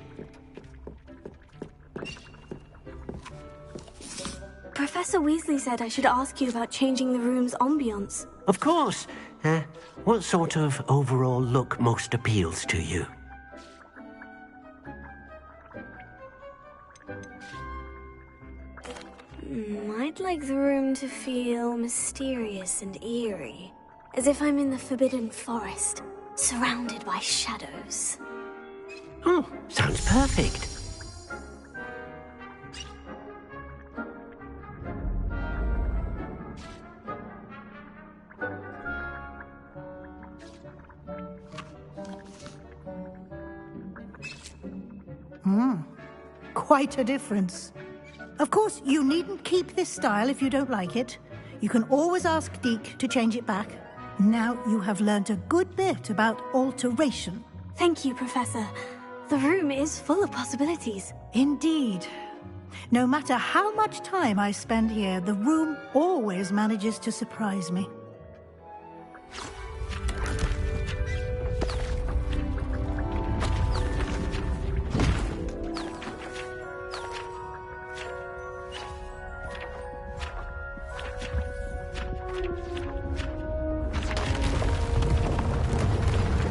Professor Weasley said I should ask you about changing the room's ambiance. Of course. What sort of overall look most appeals to you? I'd like the room to feel mysterious and eerie, as if I'm in the Forbidden Forest, surrounded by shadows. Oh, sounds perfect. Quite a difference. Of course, you needn't keep this style if you don't like it. You can always ask Deke to change it back. Now you have learnt a good bit about alteration. Thank you, Professor. The room is full of possibilities. Indeed. No matter how much time I spend here, the room always manages to surprise me.